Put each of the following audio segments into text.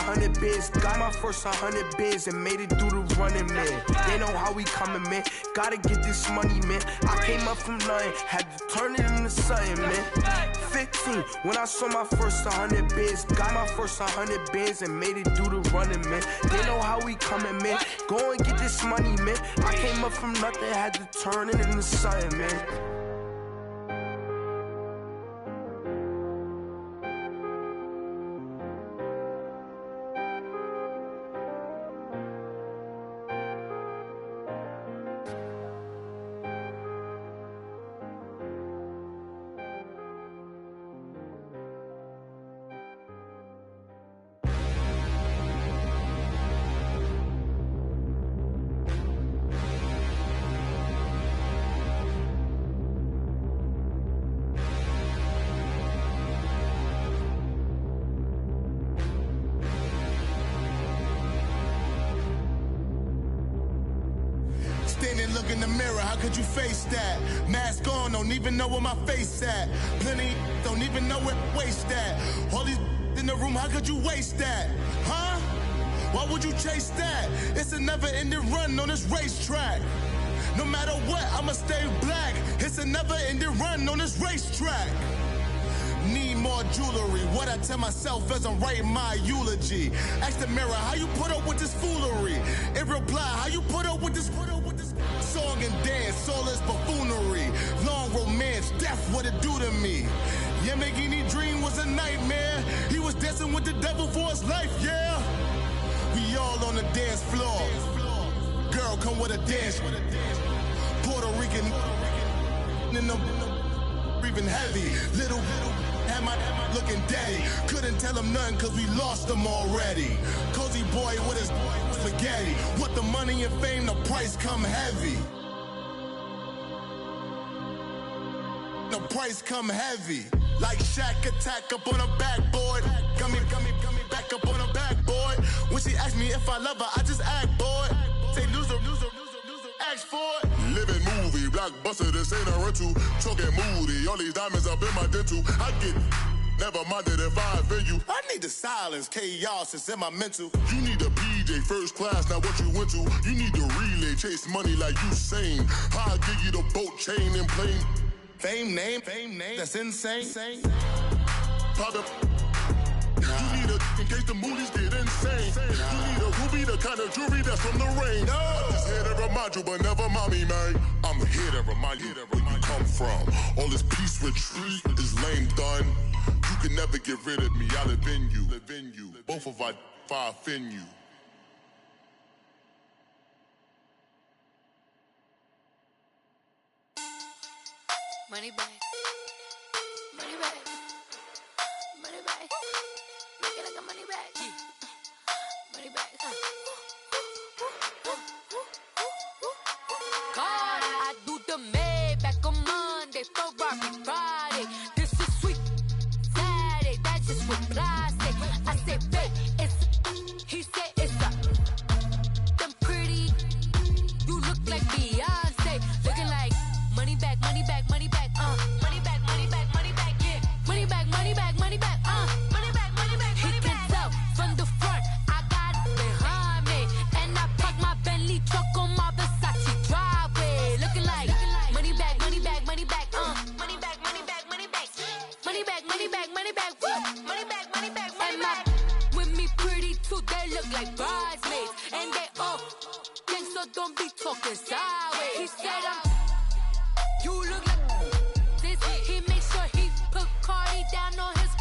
100 bins, got my first 100 bins and made it through the running, man. They know how we coming, man. Gotta get this money, man. I came up from nothing, had to turn it into something, man. 15, when I saw my first 100 bins, got my first 100 bins and made it through the running, man. They know how we coming, man. Go and get this money, man. I came up from nothing, had to turn it into something, man. Look in the mirror, how could you face that? Mask on, don't even know where my face at. Plenty don't even know where waste at. All these in the room, how could you waste that? Huh? Why would you chase that? It's a never-ending run on this racetrack. No matter what, I'ma stay black. It's a never-ending run on this racetrack. Need more jewelry, what I tell myself as I'm writing my eulogy. Ask the mirror, how you put up with this foolery? It reply, how you put up with this song and dance, all this buffoonery. Long romance, death, what it do to me? Yamagini dream was a nightmare. He was dancing with the devil for his life, yeah. We all on the dance floor. Girl, come with a dance. Puerto Rican in the breathing heavy. Little had my looking daddy. Couldn't tell him nothing cause we lost him already. Cozy boy with his spaghetti. What the money and fame, the price come heavy. The price come heavy. Like Shaq attack up on a backboard. Gummy, back up on a backboard. When she asked me if I love her, I just act bored. Say loser, ask for it. Living movie, blockbuster, this ain't a rental. Talking moody, all these diamonds up in my dental. I get never minded if I offend you. I need the silence, chaos is in my mental. You need a PJ, first class, not what you went to. You need the relay, chase money like you sane. I'll give you the boat, chain, and plane. Fame name, that's insane. Pop up. You need a, in case the movies get insane. You need a ruby, the kind of jewelry that's from the rain. I'm just here to remind you, but never mommy, man. I'm here to remind you where you come from. All this peace retreat is lame done. You can never get rid of me, I live in you. Both of us, if I offend you. Money back. Money back. Money back. Make it like a money back. Money back. God, I do the Maybach on Monday, Ferrari Friday. This is sweet Saturday, that's just what plastic. I say, babe, it's, he said it's a, them pretty, you look like Beyonce, looking like money back, money back, money back, money back, money back, money back, yeah, money back, money back, money back, money back, money back, money back. He can tell from the front, I got it behind me, and I park my Bentley truck on my Versace driveway, looking like money back, money back, money back, money back, money back, money back, money back, money back, money back, woo, money back, money back, money back. With me pretty too, they look like bridesmaids, and they all think so. Don't be talking sideways. He said you look like this. He makes sure he put Cardi down on his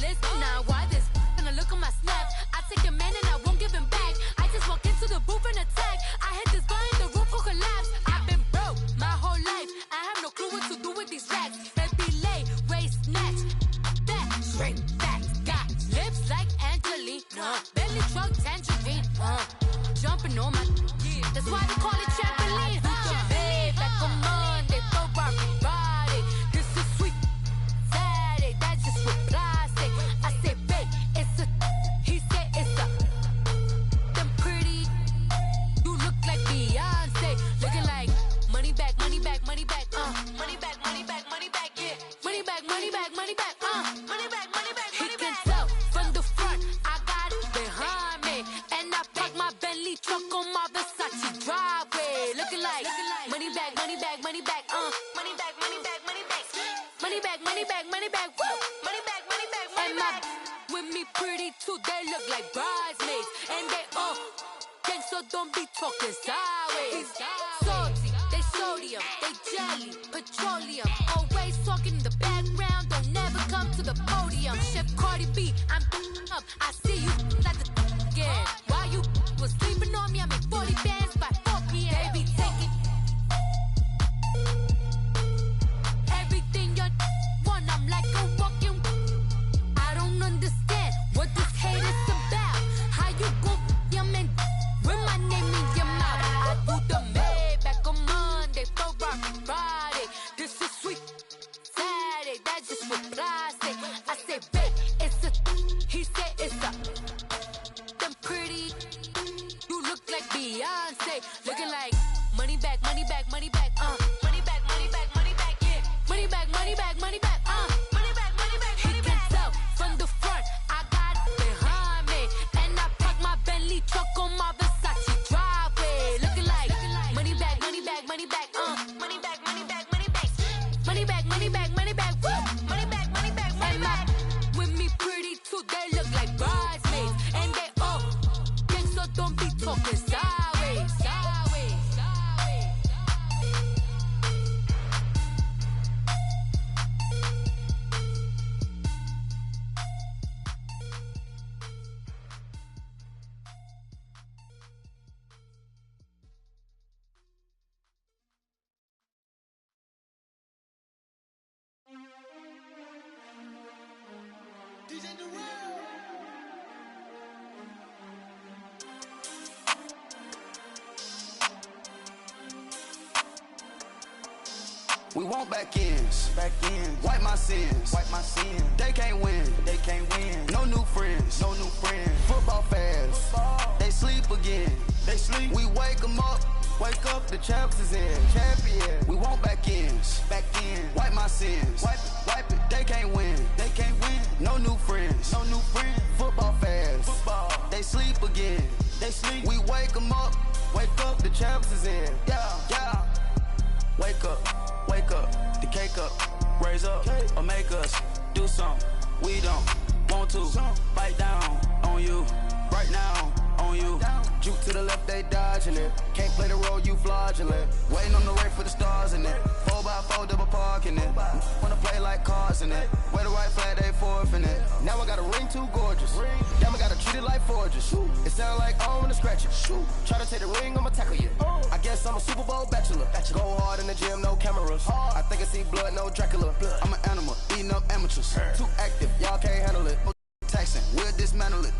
list. Now why this? Gonna look at my snap. I take a man and I won't give him back. I just walk into the booth and attack. I hit this guy in the roof will collapse. I've been broke my whole life. I have no clue what to do with these racks. Baby lay, waist snatch, that straight back. Got lips like Angelina, belly truck tangerine. Jumping on my, that's why they call it trampoline. Back on Monday, Ferrari they look like bridesmaids. And they all gang, so don't be talking sideways. Salty, they sodium, they jelly, petroleum. Always talking in the background, don't never come to the podium. Chef Cardi B, I'm up, I see you like the again. While you was sleeping on me, I made 40 bands by 4 p.m. They be taking everything you want, I'm like a walking. I don't understand what this hate is about. How you go your man with my name in your mouth? I do the Maybach on Monday, Ferrari Friday. This is sweet Saturday, that's just what plastic. I say, babe, it's a, he said it's a, them pretty, you look like Beyonce, looking like money back, money back, money back, money back, money back, money back, yeah, money back, money back, money back, money back, money back, money back. He can tell from the front, I got it behind me, and I park my Bentley truck on my Versace driveway, looking like money back, money back, money back, money back, money back, money back, money back, money back, money back, woo, money back, money back, money back. With me pretty too, they look like bridesmaids, and they all gang, so don't be talking sideways, sideways, sideways. We want back ends, wipe my sins, They can't win, No new friends, Football fans, they sleep again, We wake them up, the champs is in, champion. We want back ends, wipe my sins, wipe it. They can't win, No new friends, Football fans, they sleep again, We wake them up, the champs is in, yeah. Wake up, the cake up, raise up, or make us do something we don't want to. Bite down on you, right now on you. Juke to the left, they dodging it. Can't play the role, you fraudulent. Waiting on the race for the stars in it. 4x4 double parking it. Wanna play like cars in it. Wear the white flag, they forfeiting it. Now I got a ring too gorgeous. Damn, I gotta treat it like forges. It sound like I wanna scratch it. Try to take the ring, I'ma tackle you. I guess I'm a Super Bowl bachelor. Go hard in the gym, no cameras. I think I see blood, no Dracula. I'm an animal, eating up amateurs. Too active, y'all can't handle it. Taxing, we'll dismantle it.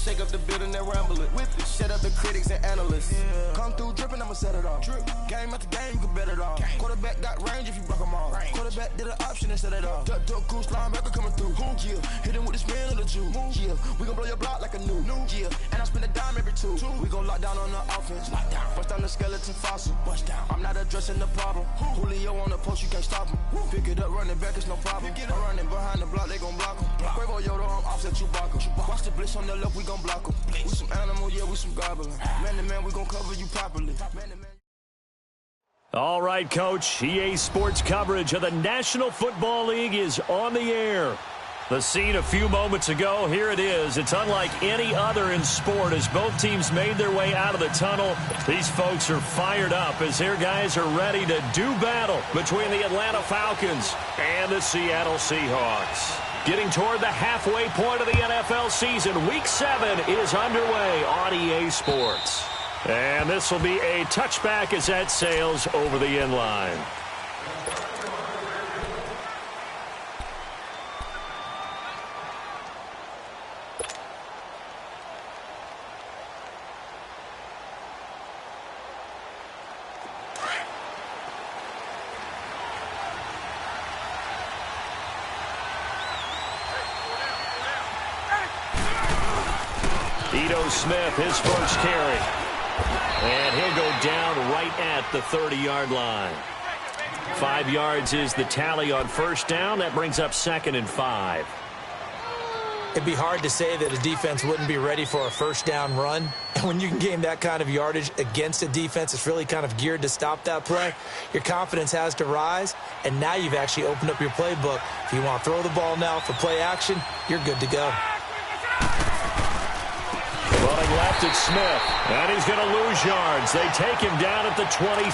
Shake up the building and ramble it. Whip it, shut up the critics and analysts. Come through dripping, I'ma set it off. Game after game, you can bet it off. Quarterback got range if you block them all. Quarterback did an option and set it off. Duck goose linebacker coming through. Yeah, hit him with the spin of the Jew. Yeah, we gon' blow your block like a new. Yeah, and I spend a dime every two. We gon' lock down on the offense. Bust down the skeleton fossil. I'm not addressing the problem. Julio on the post, you can't stop him. Pick it up, running back, it's no problem. I'm running behind the block, they gon' block him. Quavo Yoda, I'm offset Chewbacca. Watch the blitz on the left, we gon' block him. We some animal, yeah, we some goblin. Man to man, we gon' cover you properly. All right, Coach. EA Sports coverage of the National Football League is on the air. The scene a few moments ago, here it is. It's unlike any other in sport as both teams made their way out of the tunnel. These folks are fired up as their guys are ready to do battle between the Atlanta Falcons and the Seattle Seahawks. Getting toward the halfway point of the NFL season, Week 7 is underway on EA Sports. And this will be a touchback as that sails over the end line. Smith, his first carry. And he'll go down right at the 30-yard line. 5 yards is the tally on first down. That brings up 2nd and 5. It'd be hard to say that a defense wouldn't be ready for a first down run. And when you can gain that kind of yardage against a defense that's really kind of geared to stop that play, your confidence has to rise, and now you've actually opened up your playbook. If you want to throw the ball now for play action, you're good to go. left, it's Smith. And he's going to lose yards. They take him down at the 26.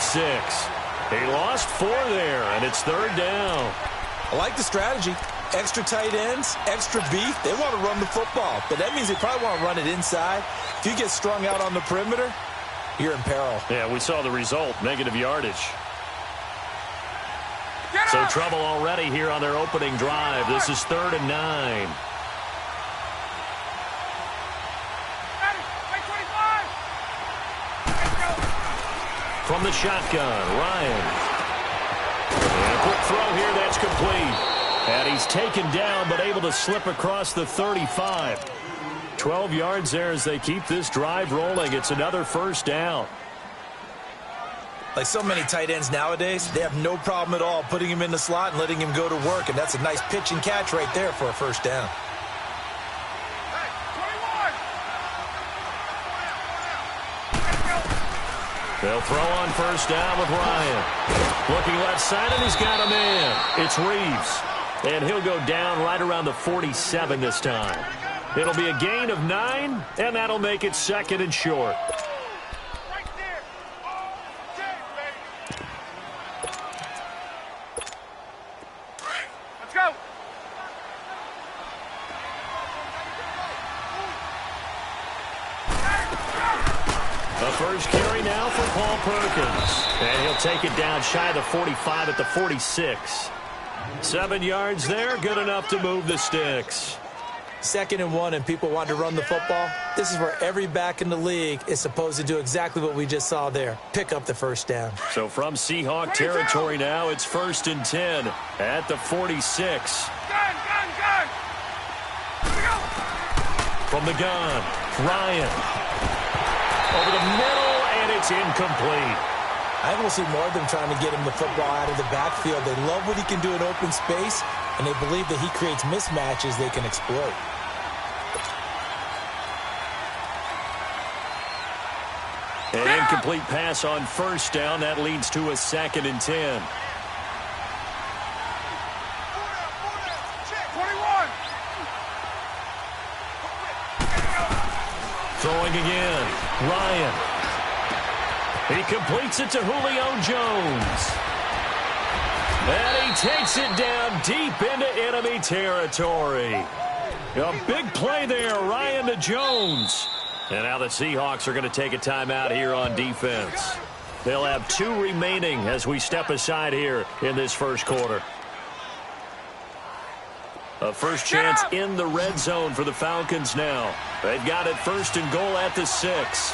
He lost 4 there, and it's 3rd down. I like the strategy. Extra tight ends, extra beef. They want to run the football, but that means they probably want to run it inside. If you get strung out on the perimeter, you're in peril. Yeah, we saw the result, negative yardage. So trouble already here on their opening drive. This is 3rd and 9. From the shotgun, Ryan. And a quick throw here that's complete. And he's taken down but able to slip across the 35. 12 yards there as they keep this drive rolling. It's another 1st down. Like so many tight ends nowadays, they have no problem at all putting him in the slot and letting him go to work. And that's a nice pitch and catch right there for a 1st down. They'll throw on 1st down with Ryan. Looking left side, and he's got him in. It's Reeves. And he'll go down right around the 47 this time. It'll be a gain of 9, and that'll make it 2nd and short. Let's go. The first carry now for Paul Perkins. And he'll take it down shy of the 45 at the 46. 7 yards there, good enough to move the sticks. 2nd and 1, and people want to run the football. This is where every back in the league is supposed to do exactly what we just saw there. Pick up the 1st down. So from Seahawk territory now, it's 1st and 10 at the 46. Gun. From the gun, Ryan. Over the middle, and it's incomplete. I will see more of them trying to get him the football out of the backfield. They love what he can do in open space, and they believe that he creates mismatches they can exploit. An incomplete pass on 1st down. That leads to a 2nd and 10. 21. Throwing again, Ryan. He completes it to Julio Jones. And he takes it down deep into enemy territory. A big play there, Ryan to Jones. And now the Seahawks are going to take a timeout here on defense. They'll have 2 remaining as we step aside here in this 1st quarter. A first chance in the red zone for the Falcons now. They've got it 1st and goal at the 6.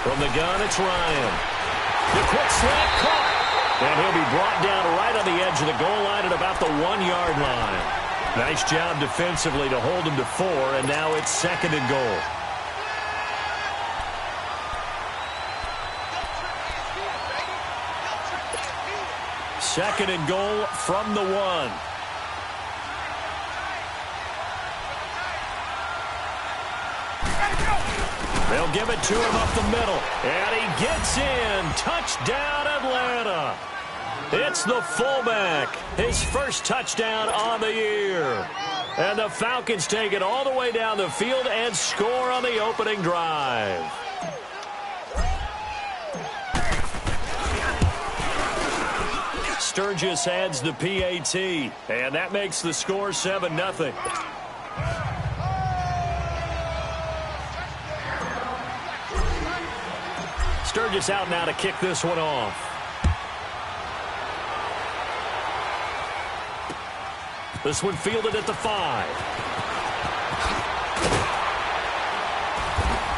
From the gun, it's Ryan. The quick slant caught. And he'll be brought down right on the edge of the goal line at about the 1-yard line. Nice job defensively to hold him to 4, and now it's 2nd and goal. Second and goal from the 1. They'll give it to him up the middle. And he gets in. Touchdown, Atlanta. It's the fullback. His first touchdown on the year. And the Falcons take it all the way down the field and score on the opening drive. Sturgis adds the PAT. And that makes the score 7-0. Sturgis out now to kick this one off. This one fielded at the 5.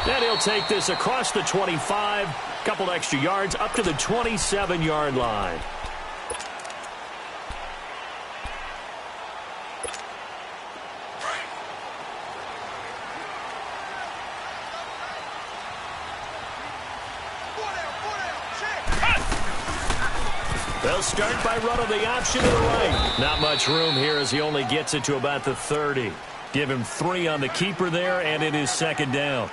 Then he'll take this across the 25. Couple extra yards up to the 27-yard line. They'll start by running the option to the right. Not much room here as he only gets it to about the 30. Give him 3 on the keeper there, and it is 2nd down.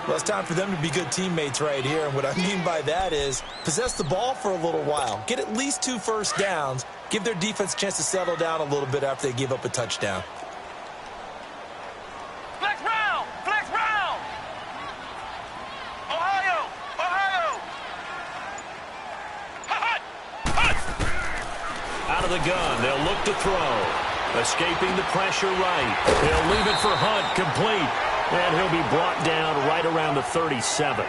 Well, it's time for them to be good teammates right here. And what I mean by that is possess the ball for a little while. Get at least 2 first downs. Give their defense a chance to settle down a little bit after they give up a touchdown. the gun. They'll look to throw. Escaping the pressure right. He'll leave it for Hunt, complete. And he'll be brought down right around the 37.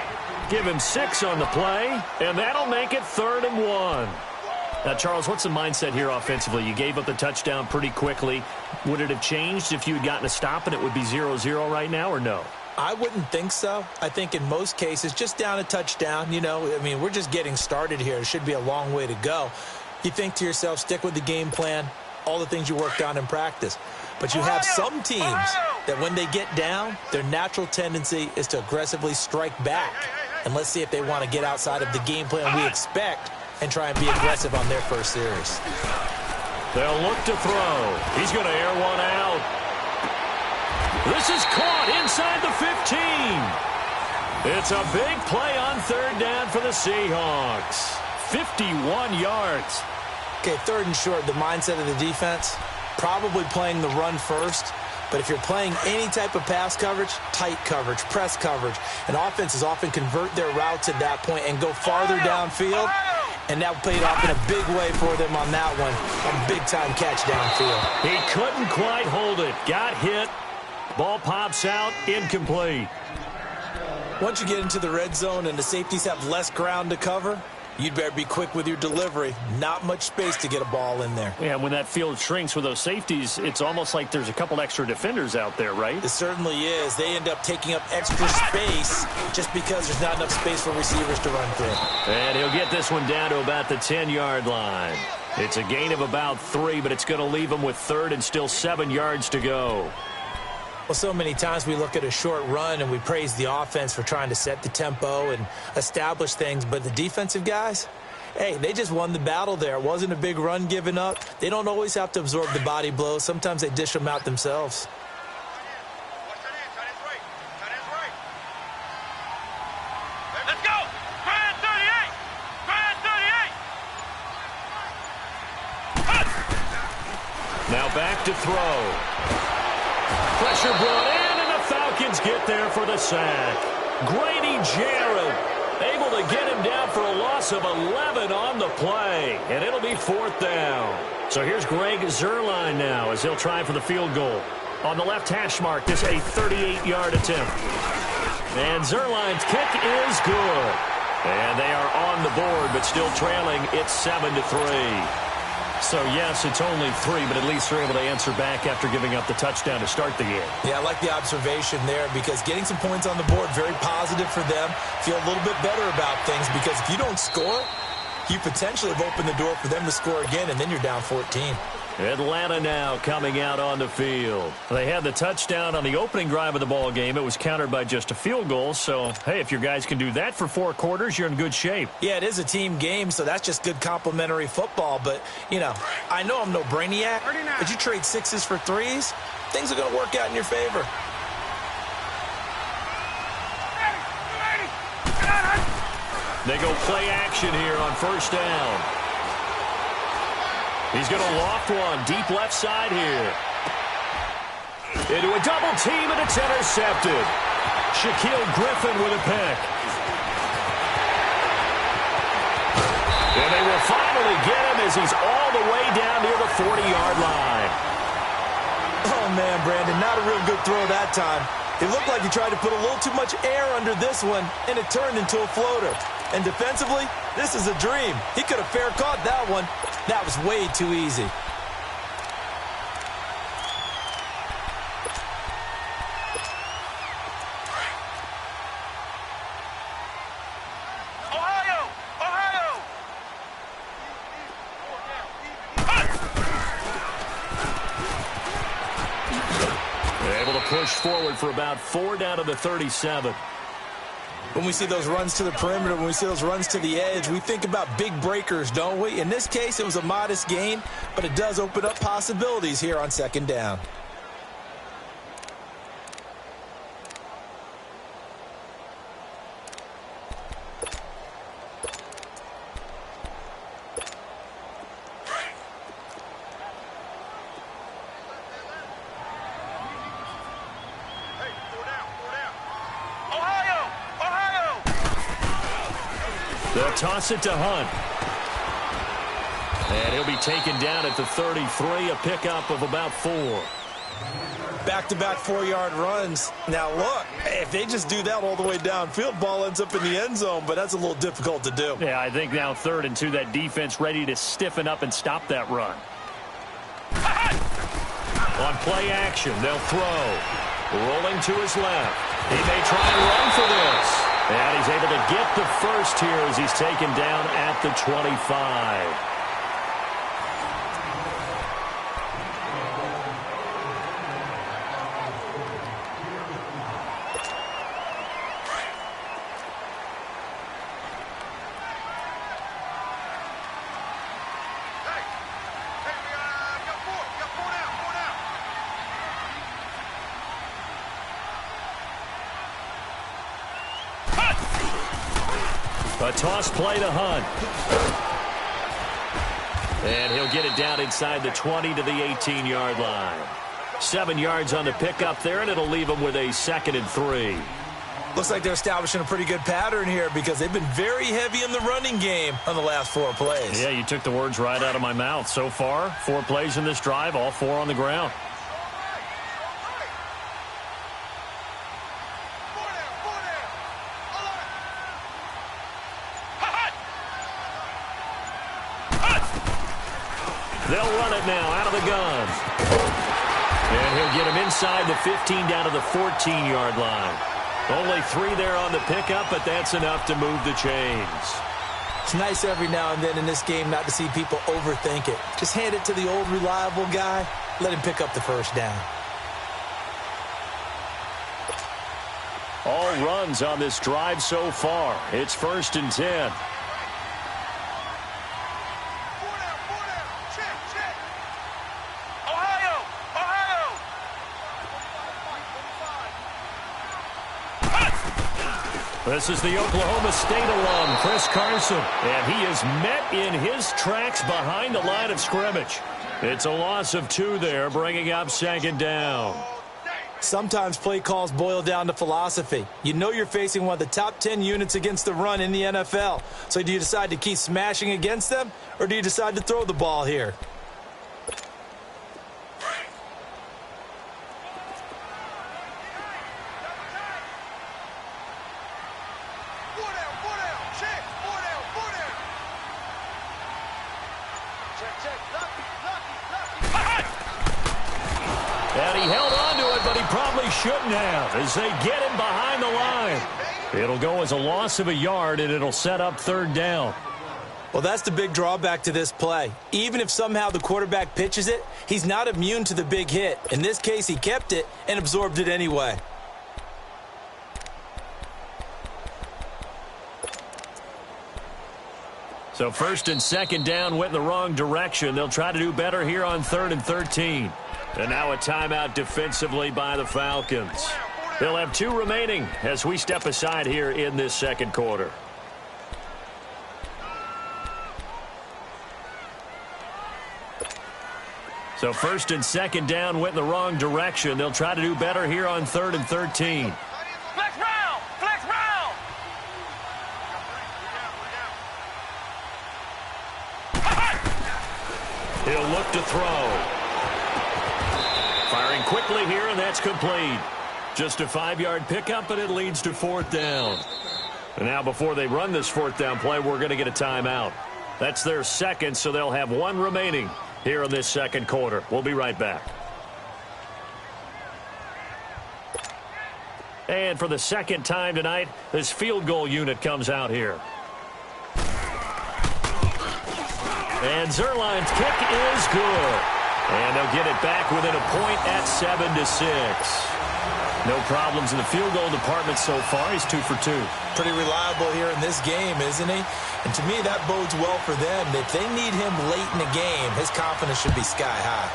Give him 6 on the play, and that'll make it 3rd and 1. Now, Charles, what's the mindset here offensively? You gave up the touchdown pretty quickly. Would it have changed if you had gotten a stop and it would be 0-0 right now, or no? I wouldn't think so. I think in most cases, just down a touchdown, we're just getting started here. It should be a long way to go. You think to yourself, stick with the game plan, all the things you worked on in practice. But you have some teams that when they get down, their natural tendency is to aggressively strike back. And let's see if they want to get outside of the game plan we expect and try and be aggressive on their first series. They'll look to throw. He's going to air one out. This is caught inside the 15. It's a big play on 3rd down for the Seahawks. 51 yards. Okay, 3rd and short, the mindset of the defense, probably playing the run first. But if you're playing any type of pass coverage, tight coverage, press coverage, and offenses often convert their routes at that point and go farther downfield. And that played off in a big way for them on that one. A big-time catch downfield. He couldn't quite hold it. Got hit. Ball pops out. Incomplete. Once you get into the red zone and the safeties have less ground to cover, you'd better be quick with your delivery. Not much space to get a ball in there. Yeah, when that field shrinks with those safeties, it's almost like there's a couple extra defenders out there, right? It certainly is. They end up taking up extra space just because there's not enough space for receivers to run through. And he'll get this one down to about the 10-yard line. It's a gain of about 3, but it's going to leave him with 3rd and still 7 yards to go. Well, so many times we look at a short run and we praise the offense for trying to set the tempo and establish things, but the defensive guys, hey, they just won the battle there. It wasn't a big run given up. They don't always have to absorb the body blows. Sometimes they dish them out themselves. Let's go! Grand 38! Grand 38! Now back to throw. Pressure brought in, and the Falcons get there for the sack. Grady Jarrett able to get him down for a loss of 11 on the play, and it'll be 4th down. So here's Greg Zuerlein now as he'll try for the field goal. On the left hash mark, this a 38-yard attempt. And Zuerlein's kick is good. And they are on the board, but still trailing. It's 7-3. So, yes, it's only 3, but at least they're able to answer back after giving up the touchdown to start the game. Yeah, I like the observation there because getting some points on the board, very positive for them. Feel a little bit better about things because if you don't score, you potentially have opened the door for them to score again, and then you're down 14. Atlanta now coming out on the field. They had the touchdown on the opening drive of the ball game. It was countered by just a field goal. So, hey, if your guys can do that for 4 quarters, you're in good shape. Yeah, it is a team game, so that's just good complimentary football. But, I know I'm no brainiac, but you trade 6s for 3s, things are going to work out in your favor. They go play action here on 1st down. He's going to loft one deep left side here. Into a double team, and it's intercepted. Shaquille Griffin with a pick. And they will finally get him as he's all the way down near the 40-yard line. Oh, man, Brandon, not a real good throw that time. It looked like he tried to put a little too much air under this one, and it turned into a floater. And defensively, this is a dream. He could have fair caught that one. That was way too easy. Ohio! Ohio! Able to push forward for about 4 down to the 37. When we see those runs to the perimeter, when we see those runs to the edge, we think about big breakers, don't we? In this case, it was a modest gain, but it does open up possibilities here on 2nd down. They'll toss it to Hunt. And he'll be taken down at the 33, a pickup of about 4. Back-to-back 4-yard runs. Now, look, if they just do that all the way downfield, ball ends up in the end zone, but that's a little difficult to do. Yeah, I think now 3rd and 2, that defense ready to stiffen up and stop that run. On play action, they'll throw. Rolling to his left. He may try and run for this. And he's able to get the first here as he's taken down at the 25. A toss play to Hunt. And he'll get it down inside the 20 to the 18-yard line. 7 yards on the pickup there, and it'll leave him with a 2nd and 3. Looks like they're establishing a pretty good pattern here because they've been very heavy in the running game on the last 4 plays. Yeah, you took the words right out of my mouth. So far, 4 plays in this drive, all 4 on the ground. They'll run it now out of the gun. And he'll get him inside the 15 down to the 14-yard line. Only 3 there on the pickup, but that's enough to move the chains. It's nice every now and then in this game not to see people overthink it. Just hand it to the old reliable guy. Let him pick up the first down. All runs on this drive so far. It's 1st and 10. This is the Oklahoma State alum, Chris Carson, and he is met in his tracks behind the line of scrimmage. It's a loss of 2 there, bringing up 2nd down. Sometimes play calls boil down to philosophy. You know you're facing one of the top 10 units against the run in the NFL. So do you decide to keep smashing against them, or do you decide to throw the ball here? And he held on to it, but he probably shouldn't have as they get him behind the line. It'll go as a loss of 1 yard, and it'll set up 3rd down. Well, that's the big drawback to this play. Even if somehow the quarterback pitches it, he's not immune to the big hit. In this case, he kept it and absorbed it anyway. So 1st and 2nd down went in the wrong direction. They'll try to do better here on 3rd and 13. And now a timeout defensively by the Falcons. They'll have 2 remaining as we step aside here in this 2nd quarter. So 1st and 2nd down went in the wrong direction. They'll try to do better here on 3rd and 13. Flex round! Flex round! He'll look to throw. Firing quickly here, and that's complete. Just a 5-yard pickup, but it leads to 4th down. And now before they run this 4th down play, we're going to get a timeout. That's their 2nd, so they'll have 1 remaining here in this 2nd quarter. We'll be right back. And for the 2nd time tonight, this field goal unit comes out here. And Zerline's kick is good. And they'll get it back within a point at 7-6. No problems in the field goal department so far. He's 2 for 2. Pretty reliable here in this game, isn't he? And to me, that bodes well for them. If they need him late in the game, his confidence should be sky high.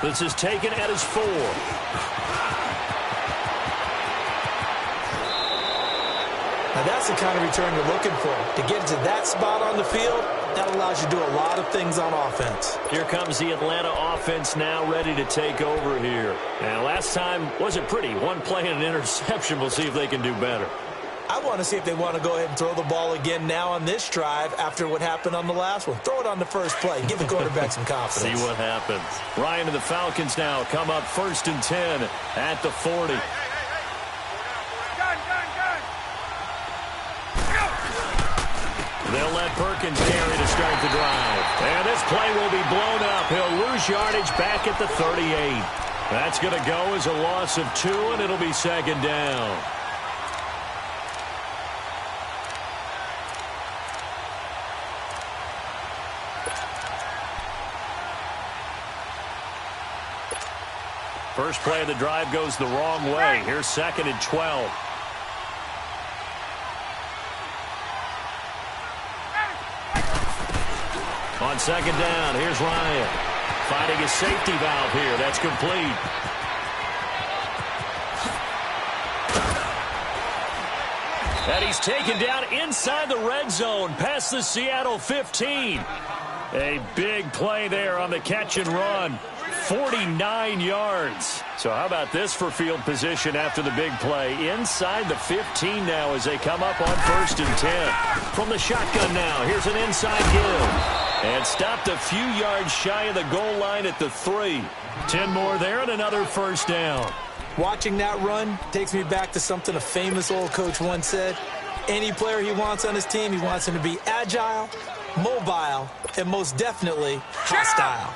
This is taken at his 4. Now that's the kind of return you're looking for. To get to that spot on the field, that allows you to do a lot of things on offense. Here comes the Atlanta offense now ready to take over here. And last time wasn't pretty. 1 play and an interception. We'll see if they can do better. I want to see if they want to go ahead and throw the ball again now on this drive after what happened on the last one. Throw it on the first play. Give the quarterback some confidence. See what happens. Ryan and the Falcons now come up 1st and 10 at the 40. They'll let Perkins carry to start the drive. And this play will be blown up. He'll lose yardage back at the 38. That's going to go as a loss of 2, and it'll be 2nd down. First play of the drive goes the wrong way. Here's 2nd and 12. On 2nd down, here's Ryan. Finding a safety valve here. That's complete. And he's taken down inside the red zone past the Seattle 15. A big play there on the catch and run. 49 yards. So how about this for field position after the big play? Inside the 15 now as they come up on 1st and 10. From the shotgun now, here's an inside give. And stopped a few yards shy of the goal line at the 3. 10 more there and another 1st down. Watching that run takes me back to something a famous old coach once said. Any player he wants on his team, he wants him to be agile, mobile, and most definitely hostile.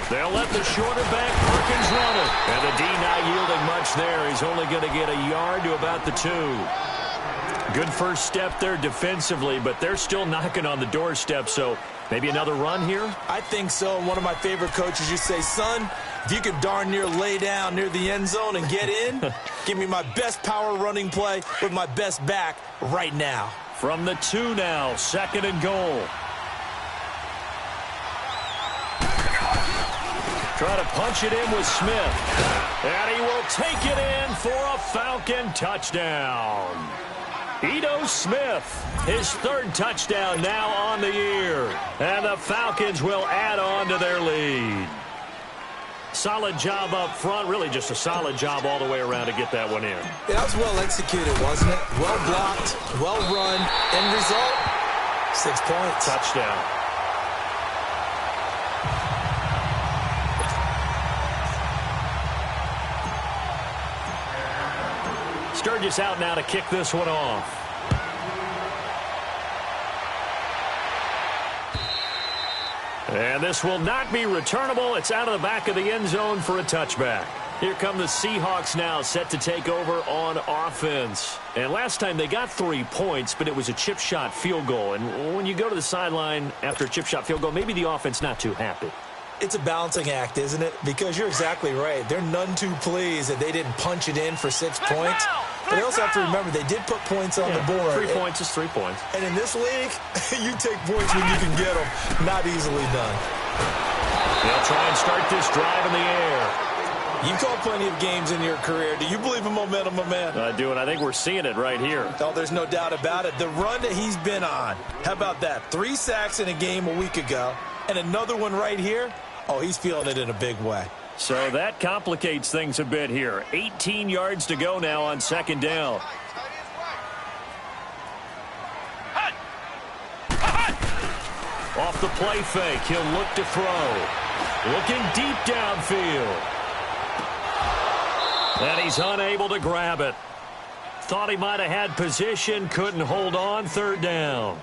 They'll let the shorter back Perkins run it. And the D not yielding much there. He's only going to get a yard to about the 2. Good first step there defensively, but they're still knocking on the doorstep, so maybe another run here? I think so. One of my favorite coaches used to say, son, if you could darn near lay down near the end zone and get in, give me my best power running play with my best back right now. From the 2 now, 2nd and goal. Try to punch it in with Smith. And he will take it in for a Falcon touchdown. Ito Smith, his 3rd touchdown now on the year. And the Falcons will add on to their lead. Solid job up front. Really just a solid job all the way around to get that one in. Yeah, that was well executed, wasn't it? Well blocked, well run. End result, 6 points. Touchdown. Sturgis out now to kick this one off. And this will not be returnable. It's out of the back of the end zone for a touchback. Here come the Seahawks now set to take over on offense. And last time they got 3 points, but it was a chip shot field goal. And when you go to the sideline after a chip shot field goal, maybe the offense not too happy. It's a balancing act, isn't it? Because you're exactly right. They're none too pleased that they didn't punch it in for 6 points. But they also have to remember they did put points on the board. 3 points is 3 points. And in this league, you take points when you can get them. Not easily done. They'll try and start this drive in the air. You've called plenty of games in your career. Do you believe in momentum, my man? I do, and I think we're seeing it right here. Oh, there's no doubt about it. The run that he's been on. How about that? 3 sacks in a game a week ago. And another one right here. Oh, he's feeling it in a big way. So that complicates things a bit here. 18 yards to go now on 2nd down. Off the play fake, he'll look to throw. Looking deep downfield. And he's unable to grab it. Thought he might have had position, couldn't hold on. 3rd down.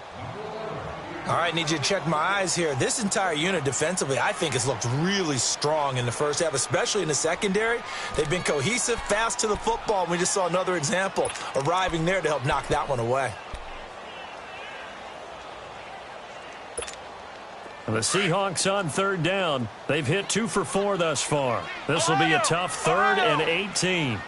All right, need you to check my eyes here. This entire unit defensively, I think, has looked really strong in the first half, especially in the secondary. They've been cohesive, fast to the football, and we just saw another example arriving there to help knock that one away. And the Seahawks on 3rd down. They've hit 2 for 4 thus far. This will be a tough 3rd and 18.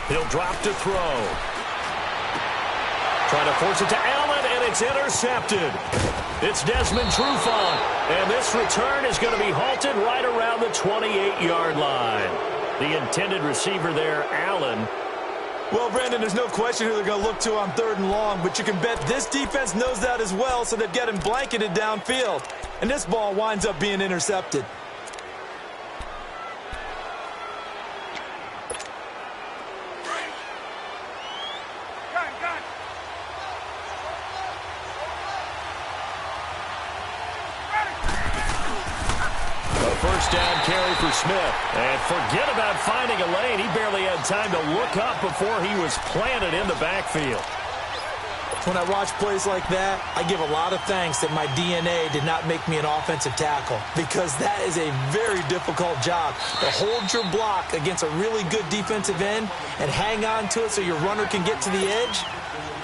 He'll drop to throw. Trying to force it to Allen, and it's intercepted. It's Desmond Trufant, and this return is going to be halted right around the 28-yard line. The intended receiver there, Allen, Well, Brandon, there's no question who they're going to look to on 3rd and long, but you can bet this defense knows that as well, so they've got him blanketed downfield. And this ball winds up being intercepted. First down carry for Smith. And forget about finding a lane. He barely had time to look up before he was planted in the backfield. When I watch plays like that, I give a lot of thanks that my DNA did not make me an offensive tackle, because that is a very difficult job, to hold your block against a really good defensive end and hang on to it so your runner can get to the edge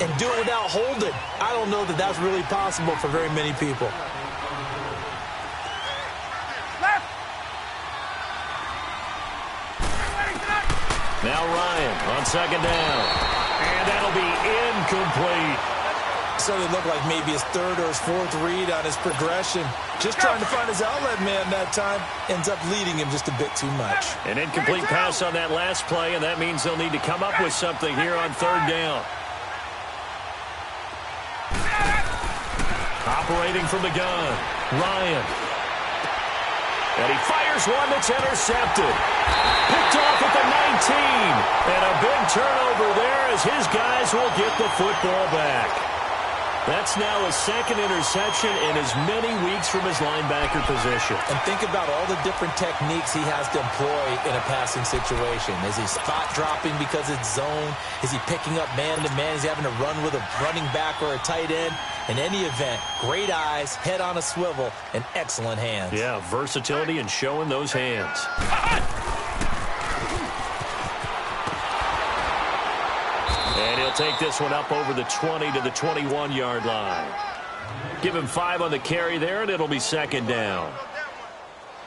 and do it without holding. I don't know that that's really possible for very many people. Now Ryan on 2nd down. And that'll be incomplete. So it looked like maybe his 3rd or his 4th read on his progression. Just trying to find his outlet man that time. Ends up leading him just a bit too much. An incomplete pass on that last play, and that means they'll need to come up with something here on 3rd down. Operating from the gun, Ryan. And he fires one that's intercepted. Picked off at the 19. And a big turnover there as his guys will get the football back. That's now his 2nd interception in as many weeks from his linebacker position. And think about all the different techniques he has to employ in a passing situation. Is he spot dropping because it's zone? Is he picking up man-to-man? Is he having to run with a running back or a tight end? In any event, great eyes, head on a swivel, and excellent hands. Yeah, versatility and showing those hands. And he'll take this one up over the 20 to the 21-yard line. Give him 5 on the carry there, and it'll be 2nd down.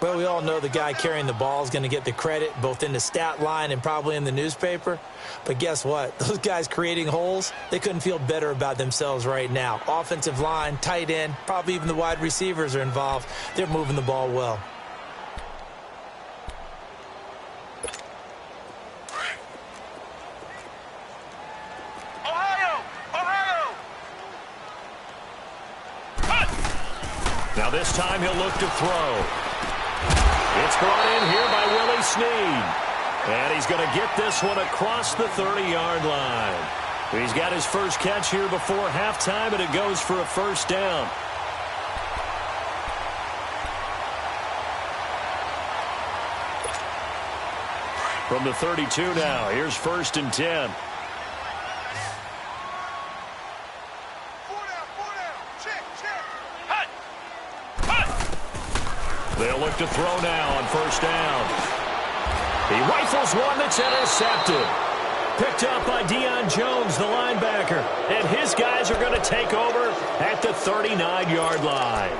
Well, we all know the guy carrying the ball is going to get the credit, both in the stat line and probably in the newspaper. But guess what? Those guys creating holes, they couldn't feel better about themselves right now. Offensive line, tight end, probably even the wide receivers are involved. They're moving the ball well. Now this time he'll look to throw. It's brought in here by Willie Snead. And he's going to get this one across the 30-yard line. He's got his first catch here before halftime, and it goes for a 1st down. From the 32 now, here's 1st and 10. They'll look to throw now on 1st down. He rifles one that's intercepted. Picked up by Deion Jones, the linebacker. And his guys are going to take over at the 39-yard line.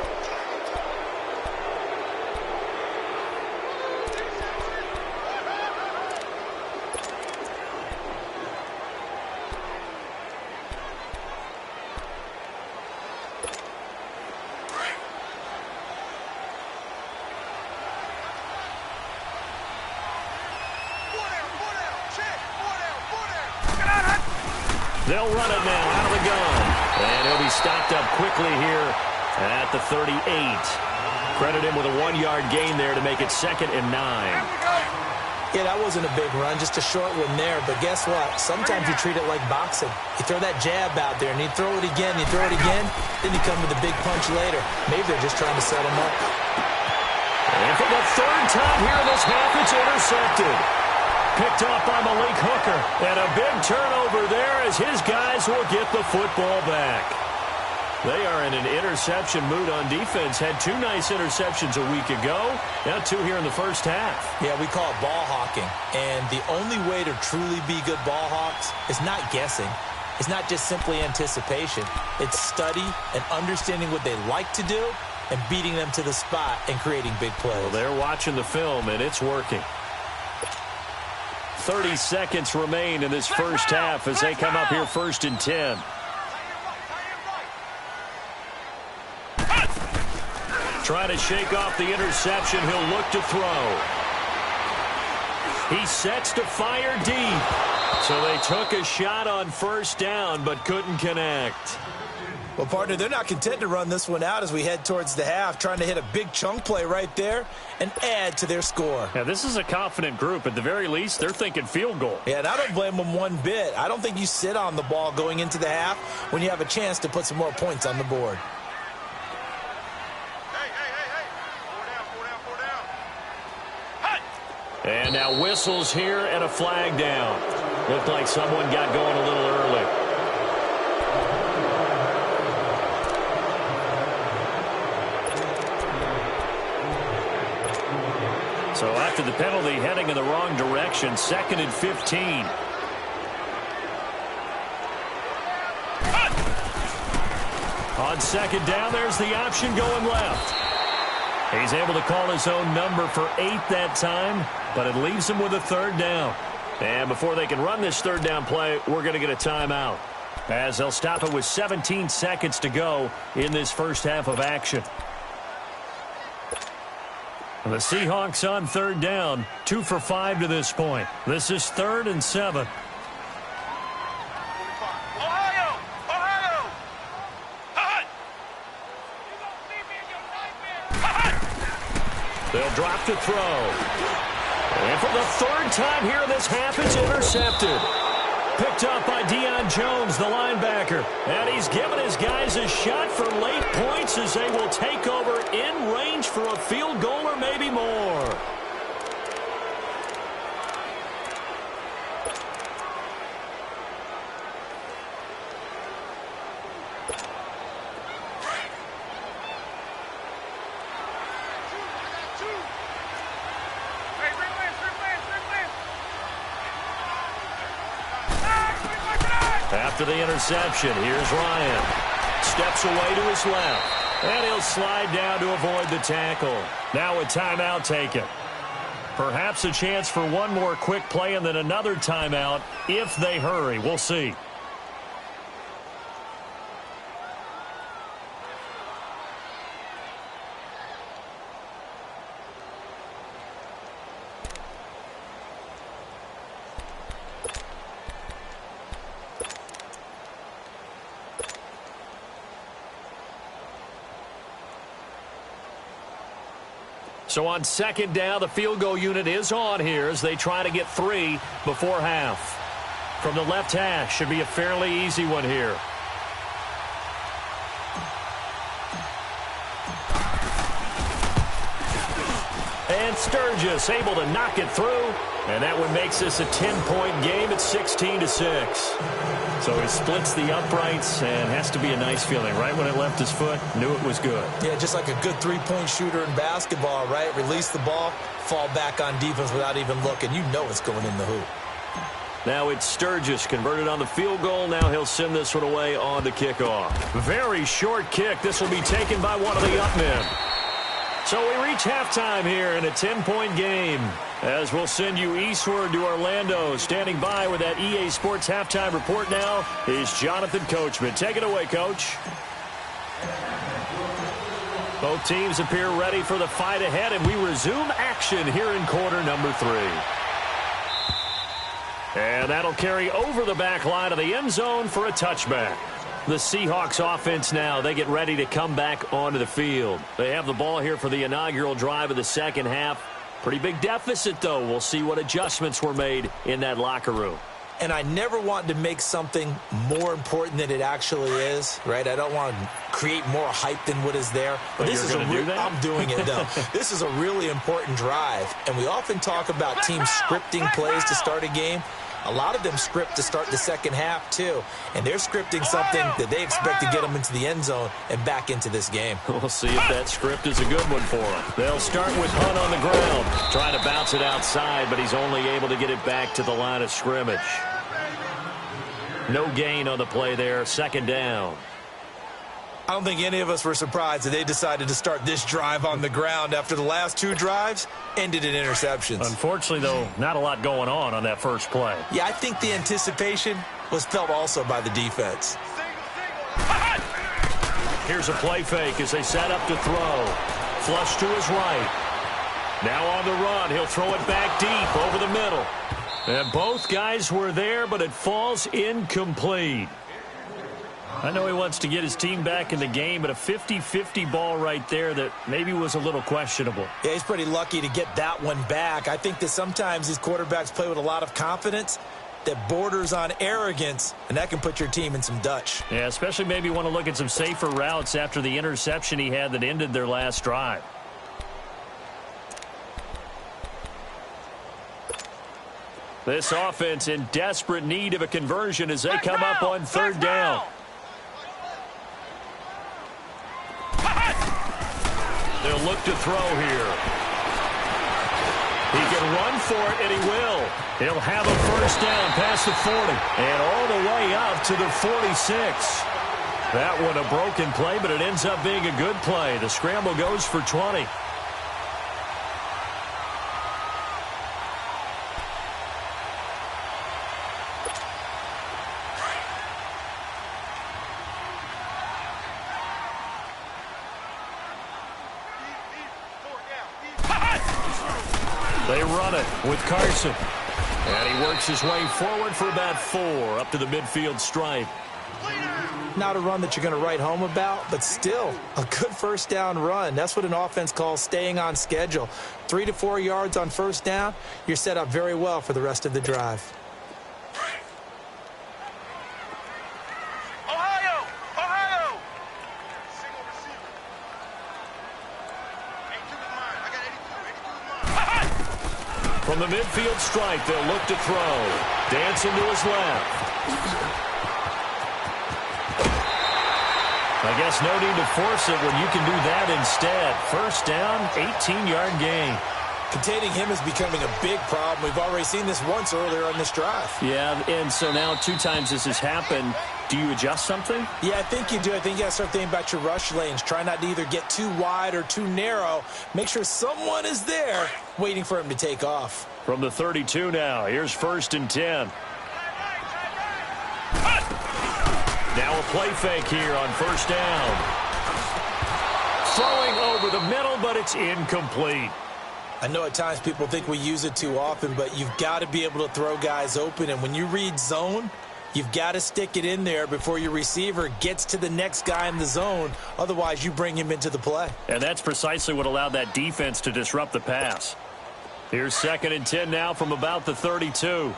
They'll run it now out of the gun. And he'll be stopped up quickly here at the 38. Credit him with a 1-yard gain there to make it 2nd and 9. Yeah, that wasn't a big run, just a short one there. But guess what? Sometimes you treat it like boxing. You throw that jab out there, and you throw it again, you throw it again, then you come with a big punch later. Maybe they're just trying to set him up. And for the 3rd time here in this half, it's intercepted. Picked off by Malik Hooker. And a big turnover there as his guys will get the football back. They are in an interception mood on defense. Had 2 nice interceptions a week ago. Now 2 here in the first half. Yeah, we call it ball hawking. And the only way to truly be good ball hawks is not guessing. It's not just simply anticipation. It's study and understanding what they like to do and beating them to the spot and creating big plays. Well, they're watching the film, and it's working. 30 seconds remain in this first half as they come up here 1st and 10. Trying to shake off the interception. He'll look to throw. He sets to fire deep. So they took a shot on first down but couldn't connect. Well, partner, they're not content to run this one out as we head towards the half, trying to hit a big chunk play right there and add to their score. Yeah, this is a confident group. At the very least, they're thinking field goal. Yeah, and I don't blame them one bit. I don't think you sit on the ball going into the half when you have a chance to put some more points on the board. And now whistles here and a flag down. Looked like someone got going a little early. So after the penalty, heading in the wrong direction, 2nd and 15. On 2nd down, there's the option going left. He's able to call his own number for 8 that time, but it leaves him with a 3rd down. And before they can run this 3rd down play, we're going to get a timeout, as they'll stop it with 17 seconds to go in this first half of action. The Seahawks on 3rd down, 2 for 5 to this point. This is 3rd and 7. They'll drop to throw. And for the 3rd time here in this half, it's intercepted. Picked up by Deion Jones, the linebacker. And he's given his guys a shot for late points as they will take over in range for a field goal or maybe more. After the interception, here's Ryan. Steps away to his left. And he'll slide down to avoid the tackle. Now a timeout taken. Perhaps a chance for one more quick play and then another timeout if they hurry. We'll see. So on 2nd down, the field goal unit is on here as they try to get 3 before half. From the left hash, should be a fairly easy one here. And Sturgis able to knock it through. And that one makes this a 10-point game at 16-6. So he splits the uprights and has to be a nice feeling. Right when it left his foot, knew it was good. Yeah, just like a good three-point shooter in basketball, right? Release the ball, fall back on defense without even looking. You know it's going in the hoop. Now it's Sturgis converted on the field goal. Now he'll send this one away on the kickoff. Very short kick. This will be taken by one of the up men. So we reach halftime here in a 10-point game. As we'll send you eastward to Orlando. Standing by with that EA Sports halftime report now is Jonathan Coachman. Take it away, Coach. Both teams appear ready for the fight ahead, and we resume action here in quarter number 3. And that'll carry over the back line of the end zone for a touchback. The Seahawks offense now, they get ready to come back onto the field. They have the ball here for the inaugural drive of the second half. Pretty big deficit, though. We'll see what adjustments were made in that locker room. And I never want to make something more important than it actually is, right? I don't want to create more hype than what is there. But this is do that? I'm doing it, though. This is a really important drive. And we often talk about teams scripting plays to start a game. A lot of them script to start the second half, too. And they're scripting something that they expect to get them into the end zone and back into this game. We'll see if that script is a good one for them. They'll start with Hunt on the ground. Trying to bounce it outside, but he's only able to get it back to the line of scrimmage. No gain on the play there. 2nd down. I don't think any of us were surprised that they decided to start this drive on the ground after the last 2 drives ended in interceptions. Unfortunately, though, not a lot going on that first play. Yeah, I think the anticipation was felt also by the defense. Here's a play fake as they set up to throw. Flush to his right. Now on the run, he'll throw it back deep over the middle. And both guys were there, but it falls incomplete. I know he wants to get his team back in the game, but a 50-50 ball right there that maybe was a little questionable. Yeah, he's pretty lucky to get that one back. I think that sometimes these quarterbacks play with a lot of confidence that borders on arrogance, and that can put your team in some Dutch. Yeah, especially maybe want to look at some safer routes after the interception he had that ended their last drive. This offense in desperate need of a conversion as they come up on third down. They'll look to throw here. He can run for it, and he will. He'll have a first down past the 40 and all the way up to the 46. That one a broken play, but it ends up being a good play. The scramble goes for 20. They run it with Carson. And he works his way forward for about 4 up to the midfield stripe. Not a run that you're going to write home about, but still a good first down run. That's what an offense calls staying on schedule. 3 to 4 yards on first down, you're set up very well for the rest of the drive. From the midfield stripe, they'll look to throw. Dancing to his left. I guess no need to force it when you can do that instead. First down, 18-yard gain. Containing him is becoming a big problem. We've already seen this once earlier on this drive. Yeah, and so now 2 times this has happened. Do you adjust something? Yeah, I think you do. I think you got to start thinking about your rush lanes. Try not to either get too wide or too narrow. Make sure someone is there waiting for him to take off. From the 32 now, here's 1st and 10. Now a play fake here on first down. Throwing over the middle, but it's incomplete. I know at times people think we use it too often, but you've got to be able to throw guys open. And when you read zone, you've got to stick it in there before your receiver gets to the next guy in the zone. Otherwise, you bring him into the play. And that's precisely what allowed that defense to disrupt the pass. Here's 2nd and 10 now from about the 32.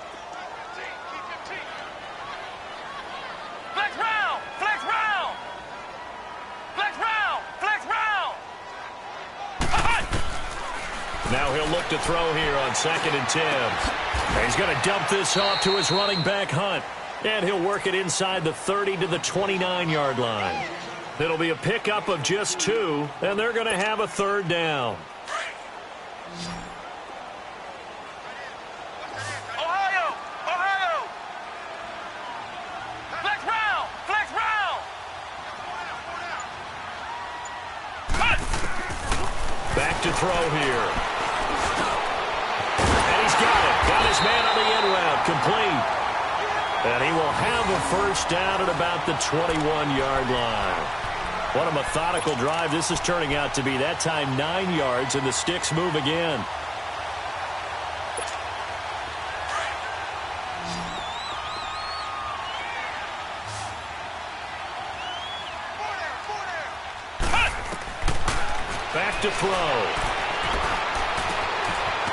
Now he'll look to throw here on 2nd and 10. And he's going to dump this off to his running back, Hunt. And he'll work it inside the 30 to the 29-yard line. It'll be a pickup of just 2, and they're going to have a 3rd down. Back to throw here. And he's got it. Got his man on the end route. Complete. And he will have a first down at about the 21-yard line. What a methodical drive this is turning out to be. That time 9 yards, and the sticks move again. Back to throw.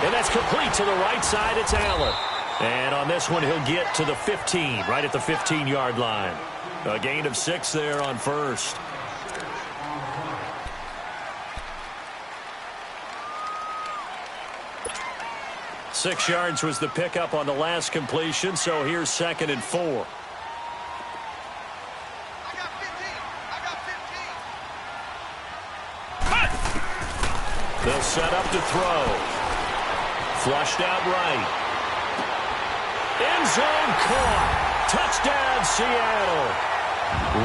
And that's complete to the right side. It's Allen. And on this one, he'll get to the 15, right at the 15-yard line. A gain of 6 there on first. Six yards was the pickup on the last completion, so here's 2nd and 4. They'll set up to throw. Flushed out right. End zone caught. Touchdown, Seattle.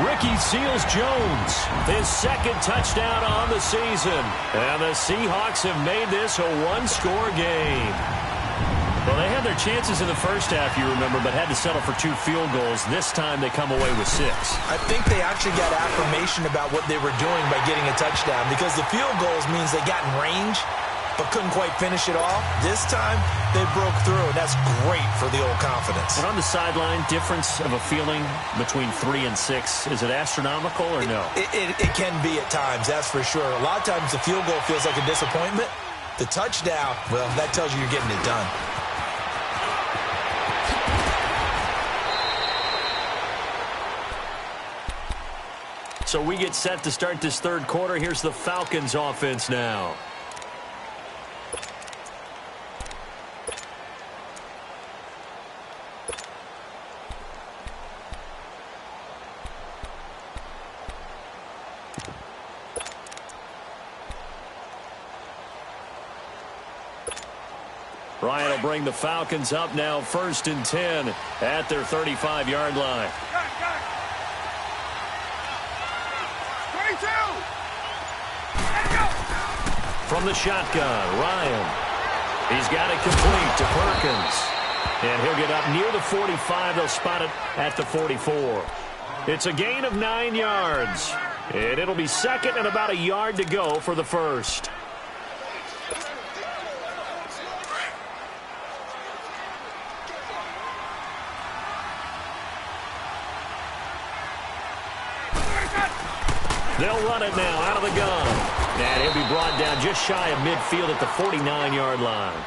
Ricky Seals-Jones, his 2nd touchdown on the season. And the Seahawks have made this a one-score game. Well, they had their chances in the first half, you remember, but had to settle for 2 field goals. This time they come away with 6. I think they actually got affirmation about what they were doing by getting a touchdown, because the field goals means they got in range. but couldn't quite finish it off. This time, they broke through, and that's great for the old confidence. And on the sideline, difference of a feeling between 3 and 6, is it astronomical or no? It can be at times, that's for sure. A lot of times the field goal feels like a disappointment. The touchdown, well, that tells you you're getting it done. So we get set to start this third quarter. Here's the Falcons offense now. Ryan will bring the Falcons up now, 1st and 10 at their 35-yard line. From the shotgun, Ryan. He's got it complete to Perkins. And he'll get up near the 45. They'll spot it at the 44. It's a gain of 9 yards. And it'll be second and about a yard to go for the first. They'll run it now out of the gun. And he'll be brought down just shy of midfield at the 49-yard line.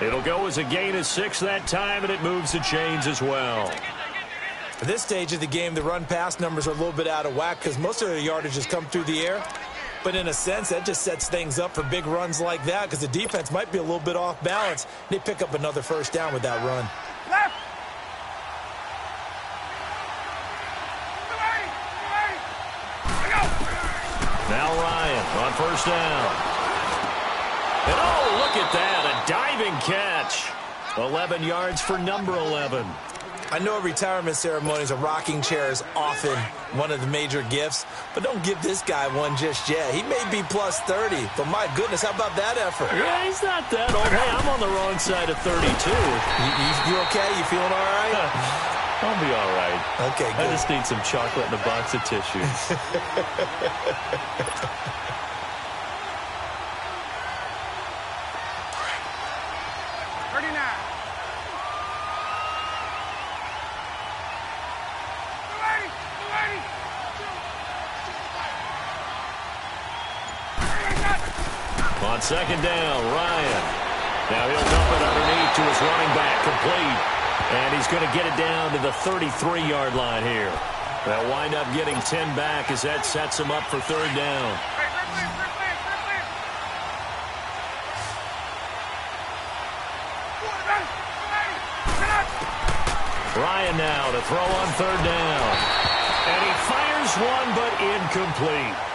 It'll go as a gain of 6 that time, and it moves the chains as well. At this stage of the game, the run-pass numbers are a little bit out of whack because most of their yardage has come through the air. But in a sense, that just sets things up for big runs like that because the defense might be a little bit off balance. They pick up another first down with that run. Left. Now Ryan on first down. And oh, look at that, a diving catch. 11 yards for number 11. I know at retirement ceremonies, a rocking chair is often one of the major gifts, but don't give this guy one just yet. He may be plus 30, but my goodness, how about that effort? Yeah, he's not that old. Hey, I'm on the wrong side of 32. You okay? You feeling all right? I'll be all right. Okay, good. I just need some chocolate and a box of tissues. On second down, Ryan. Now he'll dump it underneath to his running back, complete. And he's going to get it down to the 33-yard line here. They'll wind up getting 10 back as that sets him up for third down. Ryan now to throw on third down. And he fires one, but incomplete.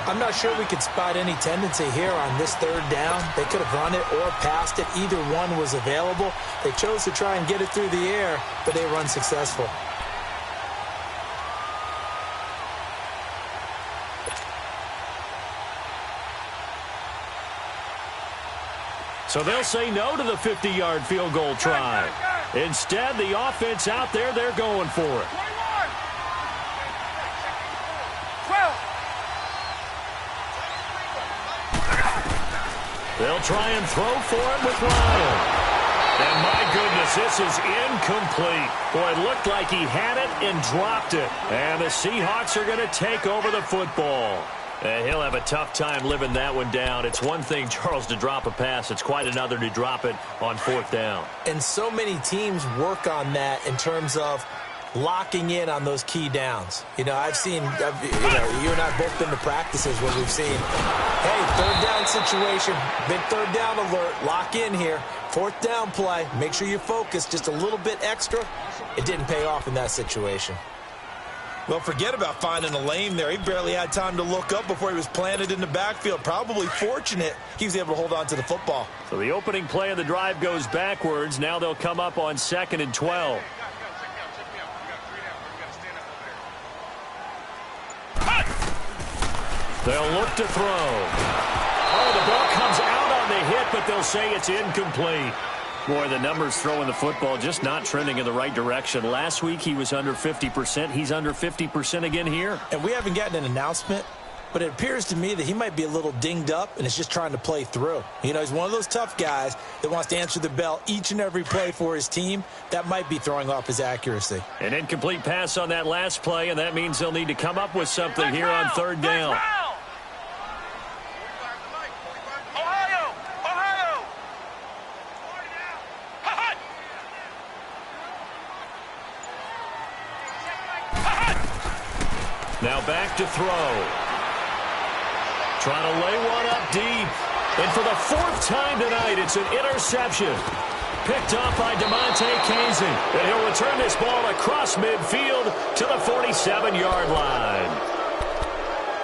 I'm not sure we could spot any tendency here on this third down. They could have run it or passed it. Either one was available. They chose to try and get it through the air, but they were unsuccessful. So they'll say no to the 50-yard field goal try. Instead, the offense out there, they're going for it. 12. They'll try and throw for it with Ryan. And my goodness, this is incomplete. Boy, it looked like he had it and dropped it. And the Seahawks are going to take over the football. And he'll have a tough time living that one down. It's one thing, Charles, to drop a pass. It's quite another to drop it on fourth down. And so many teams work on that in terms of locking in on those key downs. You know, I've seen, you and I have both been to practices where we've seen, hey, third down situation, big third down alert, lock in here, fourth down play, make sure you focus just a little bit extra. It didn't pay off in that situation. Well, forget about finding a lane there. He barely had time to look up before he was planted in the backfield. Probably fortunate he was able to hold on to the football. So the opening play of the drive goes backwards. Now they'll come up on 2nd and 12. They'll look to throw. Oh, the ball comes out on the hit, but they'll say it's incomplete. Boy, the numbers throwing the football just not trending in the right direction. Last week he was under 50%. He's under 50% again here. And we haven't gotten an announcement but it appears to me that he might be a little dinged up and is just trying to play through. You know, he's one of those tough guys that wants to answer the bell each and every play for his team. That might be throwing off his accuracy. An incomplete pass on that last play, and that means they'll need to come up with something here on third down. Now back to throw. Trying to lay one up deep. And for the fourth time tonight, it's an interception. Picked off by DeMonte Casey. And he'll return this ball across midfield to the 47-yard line.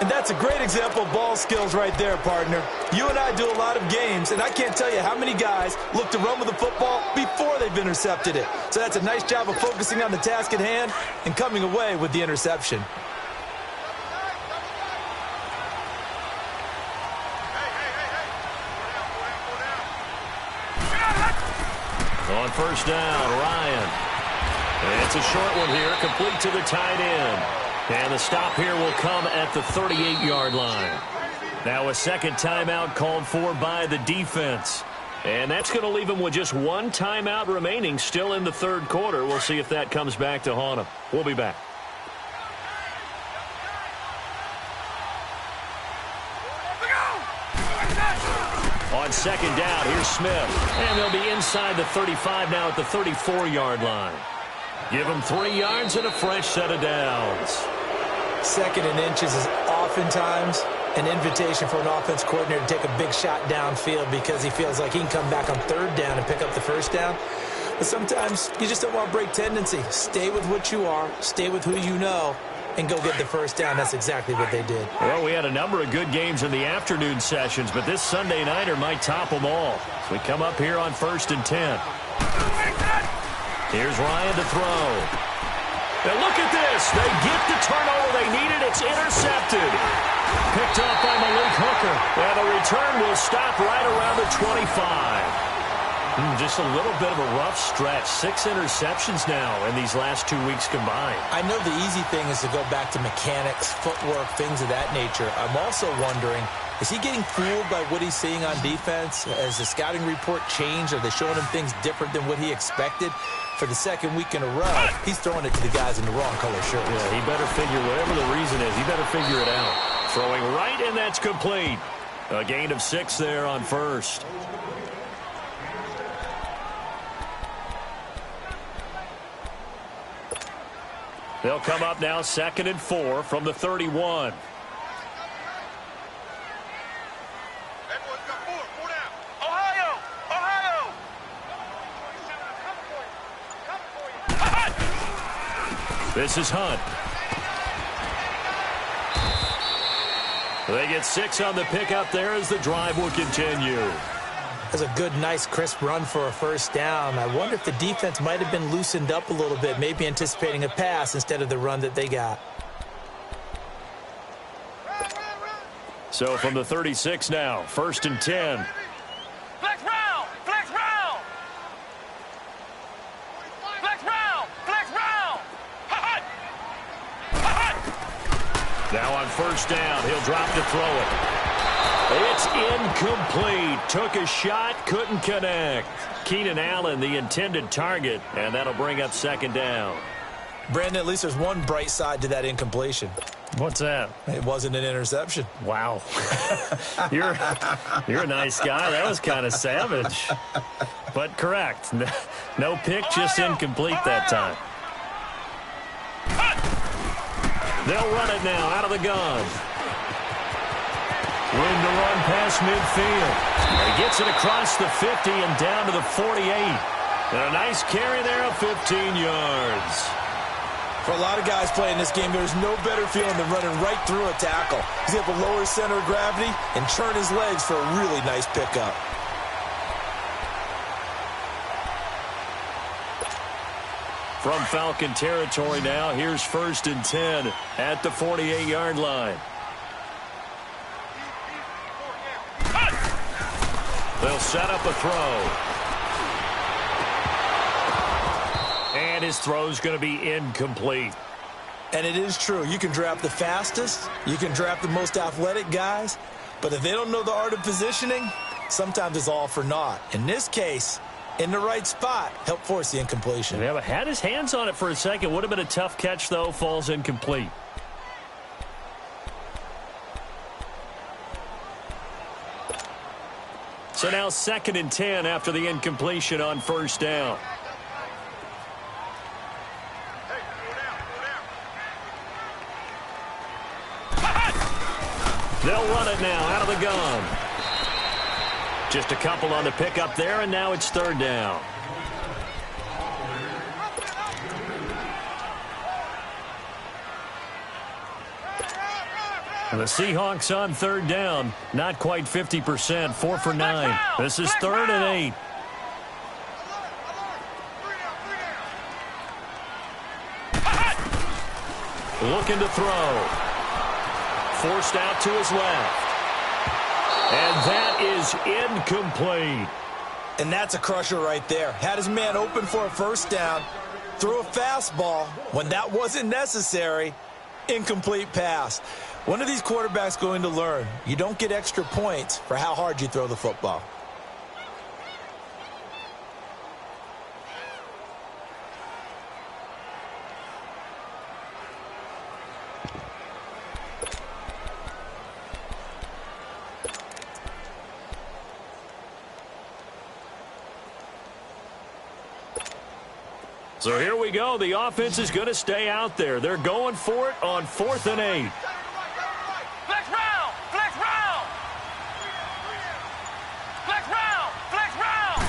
And that's a great example of ball skills right there, partner. You and I do a lot of games, and I can't tell you how many guys look to run with the football before they've intercepted it. So that's a nice job of focusing on the task at hand and coming away with the interception. On first down, Ryan. And it's a short one here, complete to the tight end. And the stop here will come at the 38-yard line. Now a second timeout called for by the defense. And that's going to leave them with just one timeout remaining still in the third quarter. We'll see if that comes back to haunt them. We'll be back. On second down, here's Smith. And they'll be inside the 35 now at the 34-yard line. Give them 3 yards and a fresh set of downs. Second and inches is oftentimes an invitation for an offense coordinator to take a big shot downfield because he feels like he can come back on third down and pick up the first down. But sometimes you just don't want to break tendency. Stay with what you are, stay with who you know, and go get the first down. That's exactly what they did. Well, we had a number of good games in the afternoon sessions, but this Sunday nighter might top them all. So we come up here on 1st and 10. Here's Ryan to throw. Now look at this. They get the turnover they needed. It's intercepted. Picked up by Malik Hooker. And the return will stop right around the 25. Just a little bit of a rough stretch. 6 interceptions now in these last 2 weeks combined. I know the easy thing is to go back to mechanics, footwork, things of that nature. I'm also wondering, is he getting fooled by what he's seeing on defense? Has the scouting report changed? Are they showing him things different than what he expected? For the second week in a row, he's throwing it to the guys in the wrong color shirt. Yeah, he better figure, whatever the reason is, he better figure it out. Throwing right, and that's complete. A gain of 6 there on first. They'll come up now 2nd and 4 from the 31. This is Hunt. They get 6 on the pickup there as the drive will continue. That's a good, nice, crisp run for a first down. I wonder if the defense might have been loosened up a little bit, maybe anticipating a pass instead of the run that they got. So from the 36 now, 1st and 10. Flex round! Flex round! Flex round! Flex round! Ha-ha! Ha-ha! Now on first down, he'll drop to throw it. It's incomplete. Took a shot, couldn't connect. Keenan Allen, the intended target, and that'll bring up 2nd down. Brandon, at least there's one bright side to that incompletion. What's that? It wasn't an interception. Wow. You're a nice guy. That was kind of savage. But correct. No pick, just incomplete that time. They'll run it now out of the gun. Room to run past midfield. He gets it across the 50 and down to the 48. And a nice carry there of 15 yards. For a lot of guys playing this game, there's no better feeling than running right through a tackle. He's able to lower his center of gravity and turn his legs for a really nice pickup. From Falcon territory now, here's 1st and 10 at the 48-yard line. They'll set up a throw. And his throw's going to be incomplete. And it is true. You can draft the fastest. You can draft the most athletic guys. But if they don't know the art of positioning, sometimes it's all for naught. In this case, in the right spot, help force the incompletion. Yeah, but had his hands on it for a second. Would have been a tough catch, though. Falls incomplete. So now 2nd and 10 after the incompletion on first down. They'll run it now out of the gun. Just a couple on the pickup there, and now it's 3rd down. And the Seahawks on 3rd down, not quite 50%, 4 for 9. This is 3rd and 8. Looking to throw. Forced out to his left. And that is incomplete. And that's a crusher right there. Had his man open for a first down, threw a fastball when that wasn't necessary. Incomplete pass. One of these quarterbacks going to learn, you don't get extra points for how hard you throw the football. So here we go. The offense is going to stay out there. They're going for it on 4th and 8. Flex round! Flex round! Flex round! Flex round!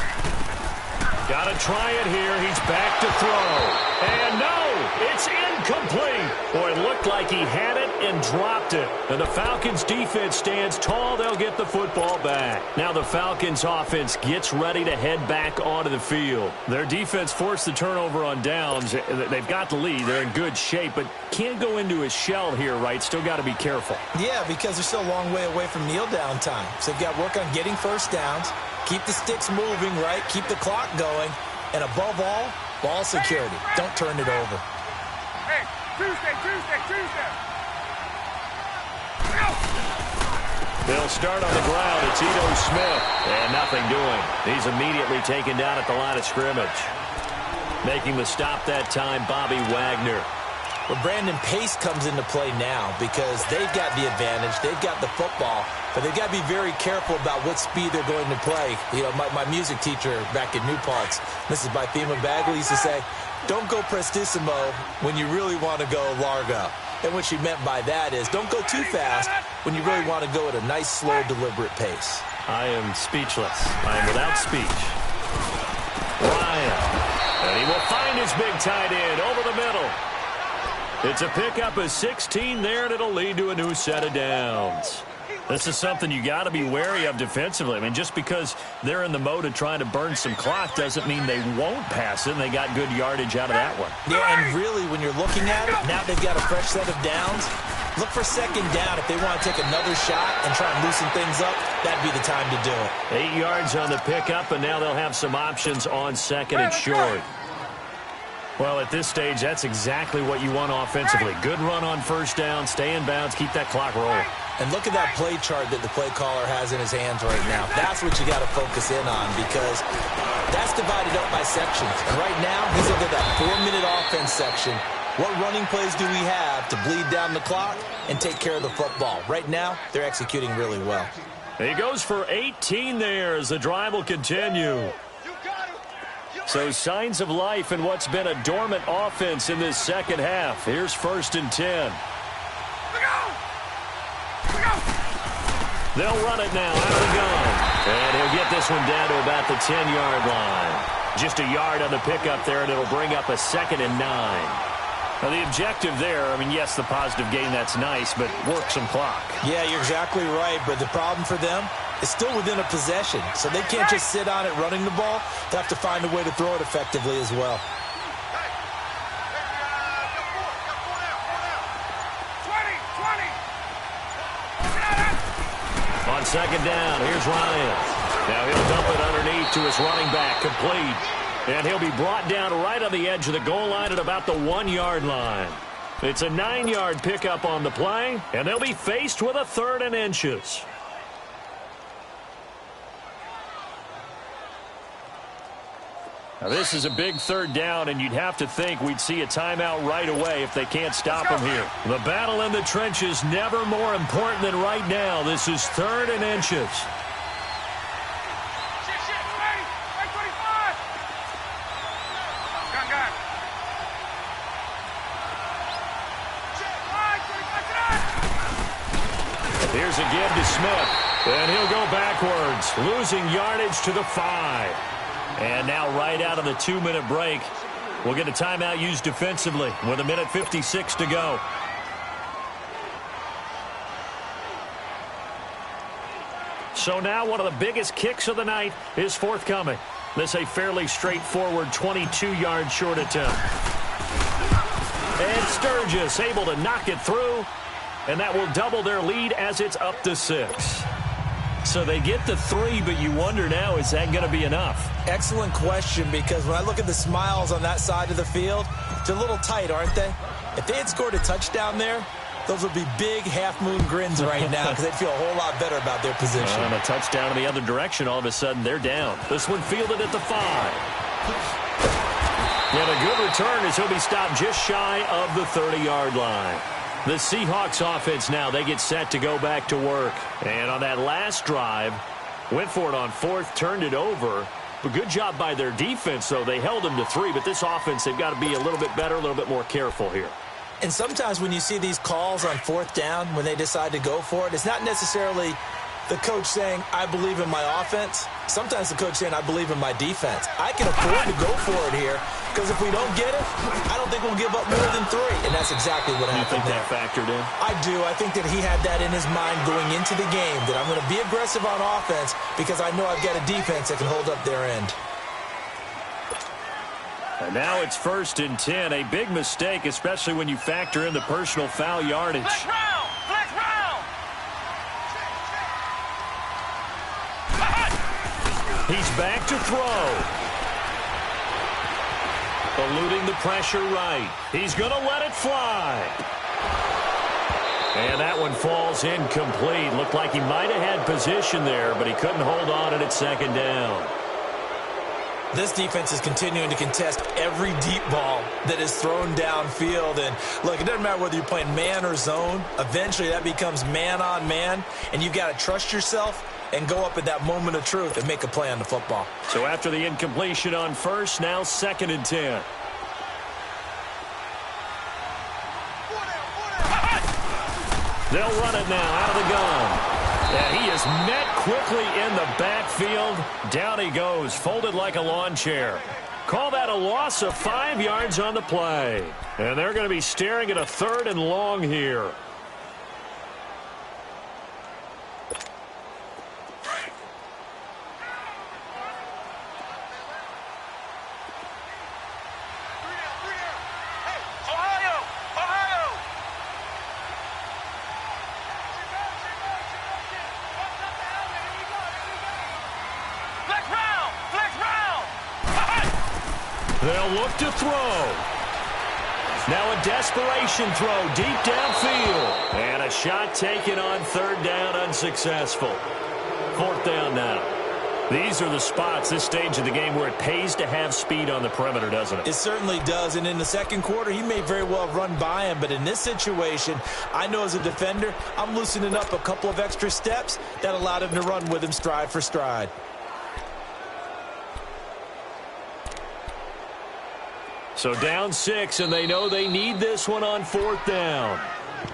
Got to try it here. He's back to throw. And no, it's incomplete. Boy, it looked like he had it and dropped it. And the Falcons defense stands tall. They'll get the football back. Now the Falcons offense gets ready to head back onto the field. Their defense forced the turnover on downs. They've got the lead. They're in good shape, but can't go into a shell here, right? Still got to be careful. Yeah, because they're still a long way away from kneel down time. So they've got to work on getting first downs, keep the sticks moving, right? Keep the clock going. And above all, ball security. Don't turn it over. Hey, Tuesday. They'll start on the ground. It's Ito Smith. And nothing doing. He's immediately taken down at the line of scrimmage. Making the stop that time, Bobby Wagner. Well, Brandon, pace comes into play now because they've got the advantage. They've got the football, but they've got to be very careful about what speed they're going to play. You know, my music teacher back in New Paltz, Mrs. Bythema Bagley, used to say, don't go prestissimo when you really want to go largo. And what she meant by that is don't go too fast when you really want to go at a nice, slow, deliberate pace. I am speechless. I am without speech. Ryan. And he will find his big tight end over the middle. It's a pickup of 16 there, and it'll lead to a new set of downs. This is something you got to be wary of defensively. I mean, just because they're in the mode of trying to burn some clock doesn't mean they won't pass it, and they got good yardage out of that one. Yeah, and really, when you're looking at it, now they've got a fresh set of downs. Look for 2nd down. If they want to take another shot and try and loosen things up, that'd be the time to do it. 8 yards on the pickup, and now they'll have some options on 2nd and short. Well, at this stage, that's exactly what you want offensively. Good run on first down, stay in bounds, keep that clock rolling. And look at that play chart that the play caller has in his hands right now. That's what you got to focus in on because that's divided up by sections. And right now, he's looking at that 4-minute offense section. What running plays do we have to bleed down the clock and take care of the football? Right now, they're executing really well. He goes for 18 there as the drive will continue. So signs of life in what's been a dormant offense in this second half. Here's 1st and 10. They'll run it now out of the gun. And he'll get this one down to about the 10-yard line. Just a yard on the pickup there, and it'll bring up a 2nd and 9. Now, the objective there, I mean, yes, the positive gain, that's nice, but work some clock. Yeah, you're exactly right, but the problem for them is still within a possession, so they can't just sit on it running the ball. They have to find a way to throw it effectively as well. On 2nd down, here's Ryan. Now he'll dump it underneath to his running back, complete. And he'll be brought down right on the edge of the goal line at about the 1-yard line. It's a 9-yard pickup on the play, and they'll be faced with a 3rd and inches. Now this is a big 3rd down, and you'd have to think we'd see a timeout right away if they can't stop them here. The battle in the trenches never more important than right now. This is 3rd and inches. Here's a give to Smith, and he'll go backwards, losing yardage to the 5. And now right out of the 2-minute break, we'll get a timeout used defensively with 1:56 to go. So now one of the biggest kicks of the night is forthcoming. This a fairly straightforward 22-yard short attempt. And Sturgis able to knock it through, and that will double their lead as it's up to 6. So they get the 3, but you wonder now, is that going to be enough? Excellent question, because when I look at the smiles on that side of the field, they're a little tight, aren't they? If they had scored a touchdown there, those would be big half-moon grins right now because they'd feel a whole lot better about their position. On a touchdown in the other direction, all of a sudden they're down. This one fielded at the 5. And a good return as he'll be stopped just shy of the 30-yard line. The Seahawks offense now, they get set to go back to work. And on that last drive, went for it on 4th, turned it over. But good job by their defense, though. They held them to 3, but this offense, they've got to be a little bit better, a little bit more careful here. And sometimes when you see these calls on 4th down, when they decide to go for it, it's not necessarily the coach saying, I believe in my offense. Sometimes the coach saying, I believe in my defense. I can afford to go for it here because if we don't get it, I don't think we'll give up more than 3. And that's exactly what happened. You think that factored in? I do. I think that he had that in his mind going into the game, that I'm going to be aggressive on offense because I know I've got a defense that can hold up their end. And now it's 1st and 10. A big mistake, especially when you factor in the personal foul yardage. Flex round! Flex round! He's back to throw. Eluding the pressure right. He's going to let it fly. And that one falls incomplete. Looked like he might have had position there, but he couldn't hold on at 2nd down. This defense is continuing to contest every deep ball that is thrown downfield. And, look, it doesn't matter whether you're playing man or zone. Eventually that becomes man-on-man, and you've got to trust yourself and go up at that moment of truth and make a play on the football. So after the incompletion on 1st, now 2nd and 10. They'll run it now out of the gun. And he is met quickly in the backfield. Down he goes, folded like a lawn chair. Call that a loss of 5 yards on the play. And they're going to be staring at a 3rd and long here. They'll look to throw. Now a desperation throw deep downfield. And a shot taken on 3rd down, unsuccessful. 4th down now. These are the spots, this stage of the game, where it pays to have speed on the perimeter, doesn't it? It certainly does. And in the 2nd quarter, he may very well run by him. But in this situation, I know as a defender, I'm loosening up a couple of extra steps that allowed him to run with him stride for stride. So down 6, and they know they need this one on 4th down.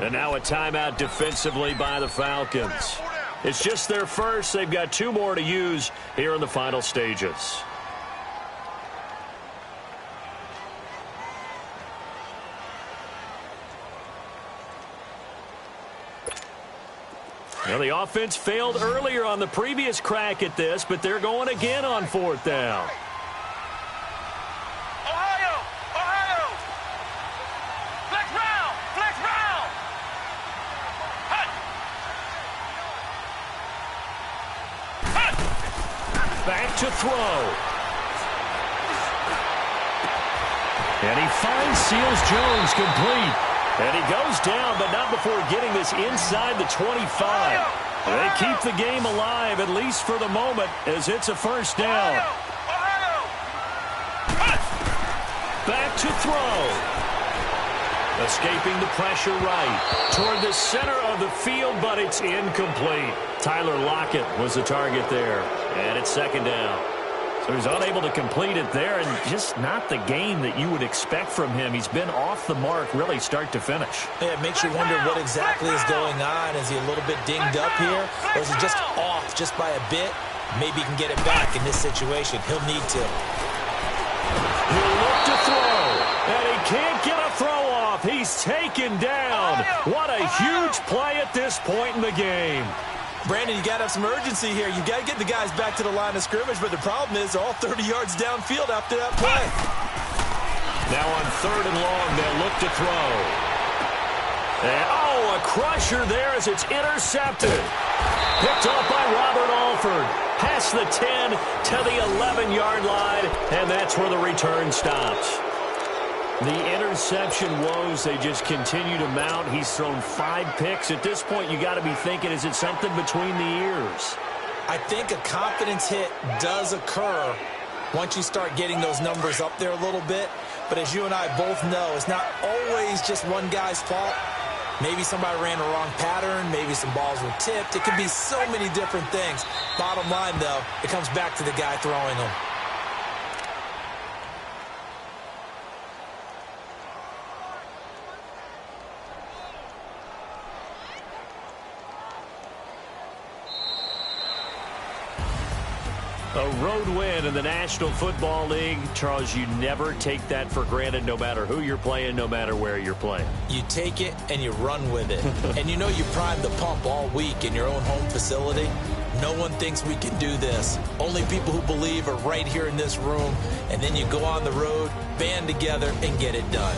And now a timeout defensively by the Falcons. It's just their first. They've got 2 more to use here in the final stages. Now the offense failed earlier on the previous crack at this, but they're going again on 4th down. Back to throw. And he finds Seals Jones complete. And he goes down, but not before getting this inside the 25. They keep the game alive, at least for the moment, as it's a first down. Back to throw. Escaping the pressure right toward the center of the field, but it's incomplete. Tyler Lockett was the target there, and it's second down. So he's unable to complete it there, and just not the game that you would expect from him. He's been off the mark, really, start to finish. Yeah, it makes you wonder what exactly is going on. Is he a little bit dinged up here, or is he just off just by a bit? Maybe he can get it back in this situation. He'll need to. He'll look to throw, and he can't get a throw off. He's taken down. What a huge play at this point in the game. Brandon, you got to have some urgency here. You got to get the guys back to the line of scrimmage, but the problem is they're all 30 yards downfield after that play. Now on 3rd and long, they'll look to throw. And, a crusher there as it's intercepted. Picked off by Robert Alford. Past the 10 to the 11-yard line, and that's where the return stops. The interception woes, they just continue to mount. He's thrown 5 picks. At this point, you got to be thinking, is it something between the ears? I think a confidence hit does occur once you start getting those numbers up there a little bit. But as you and I both know, it's not always just one guy's fault. Maybe somebody ran a wrong pattern. Maybe some balls were tipped. It could be so many different things. Bottom line, though, it comes back to the guy throwing them. A road win in the National Football League. Charles, you never take that for granted no matter who you're playing, no matter where you're playing. You take it and you run with it. And you know you primed the pump all week in your own home facility. No one thinks we can do this. Only people who believe are right here in this room. And then you go on the road, band together, and get it done.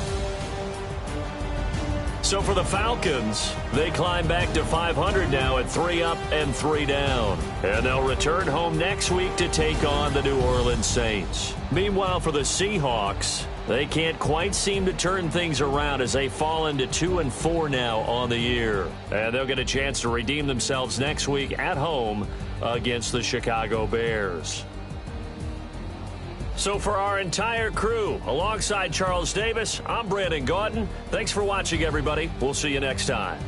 So for the Falcons, they climb back to 500 now at 3 up and 3 down. And they'll return home next week to take on the New Orleans Saints. Meanwhile, for the Seahawks, they can't quite seem to turn things around as they fall into 2-4 now on the year. And they'll get a chance to redeem themselves next week at home against the Chicago Bears. So for our entire crew, alongside Charles Davis, I'm Brandon Gaudin. Thanks for watching, everybody. We'll see you next time.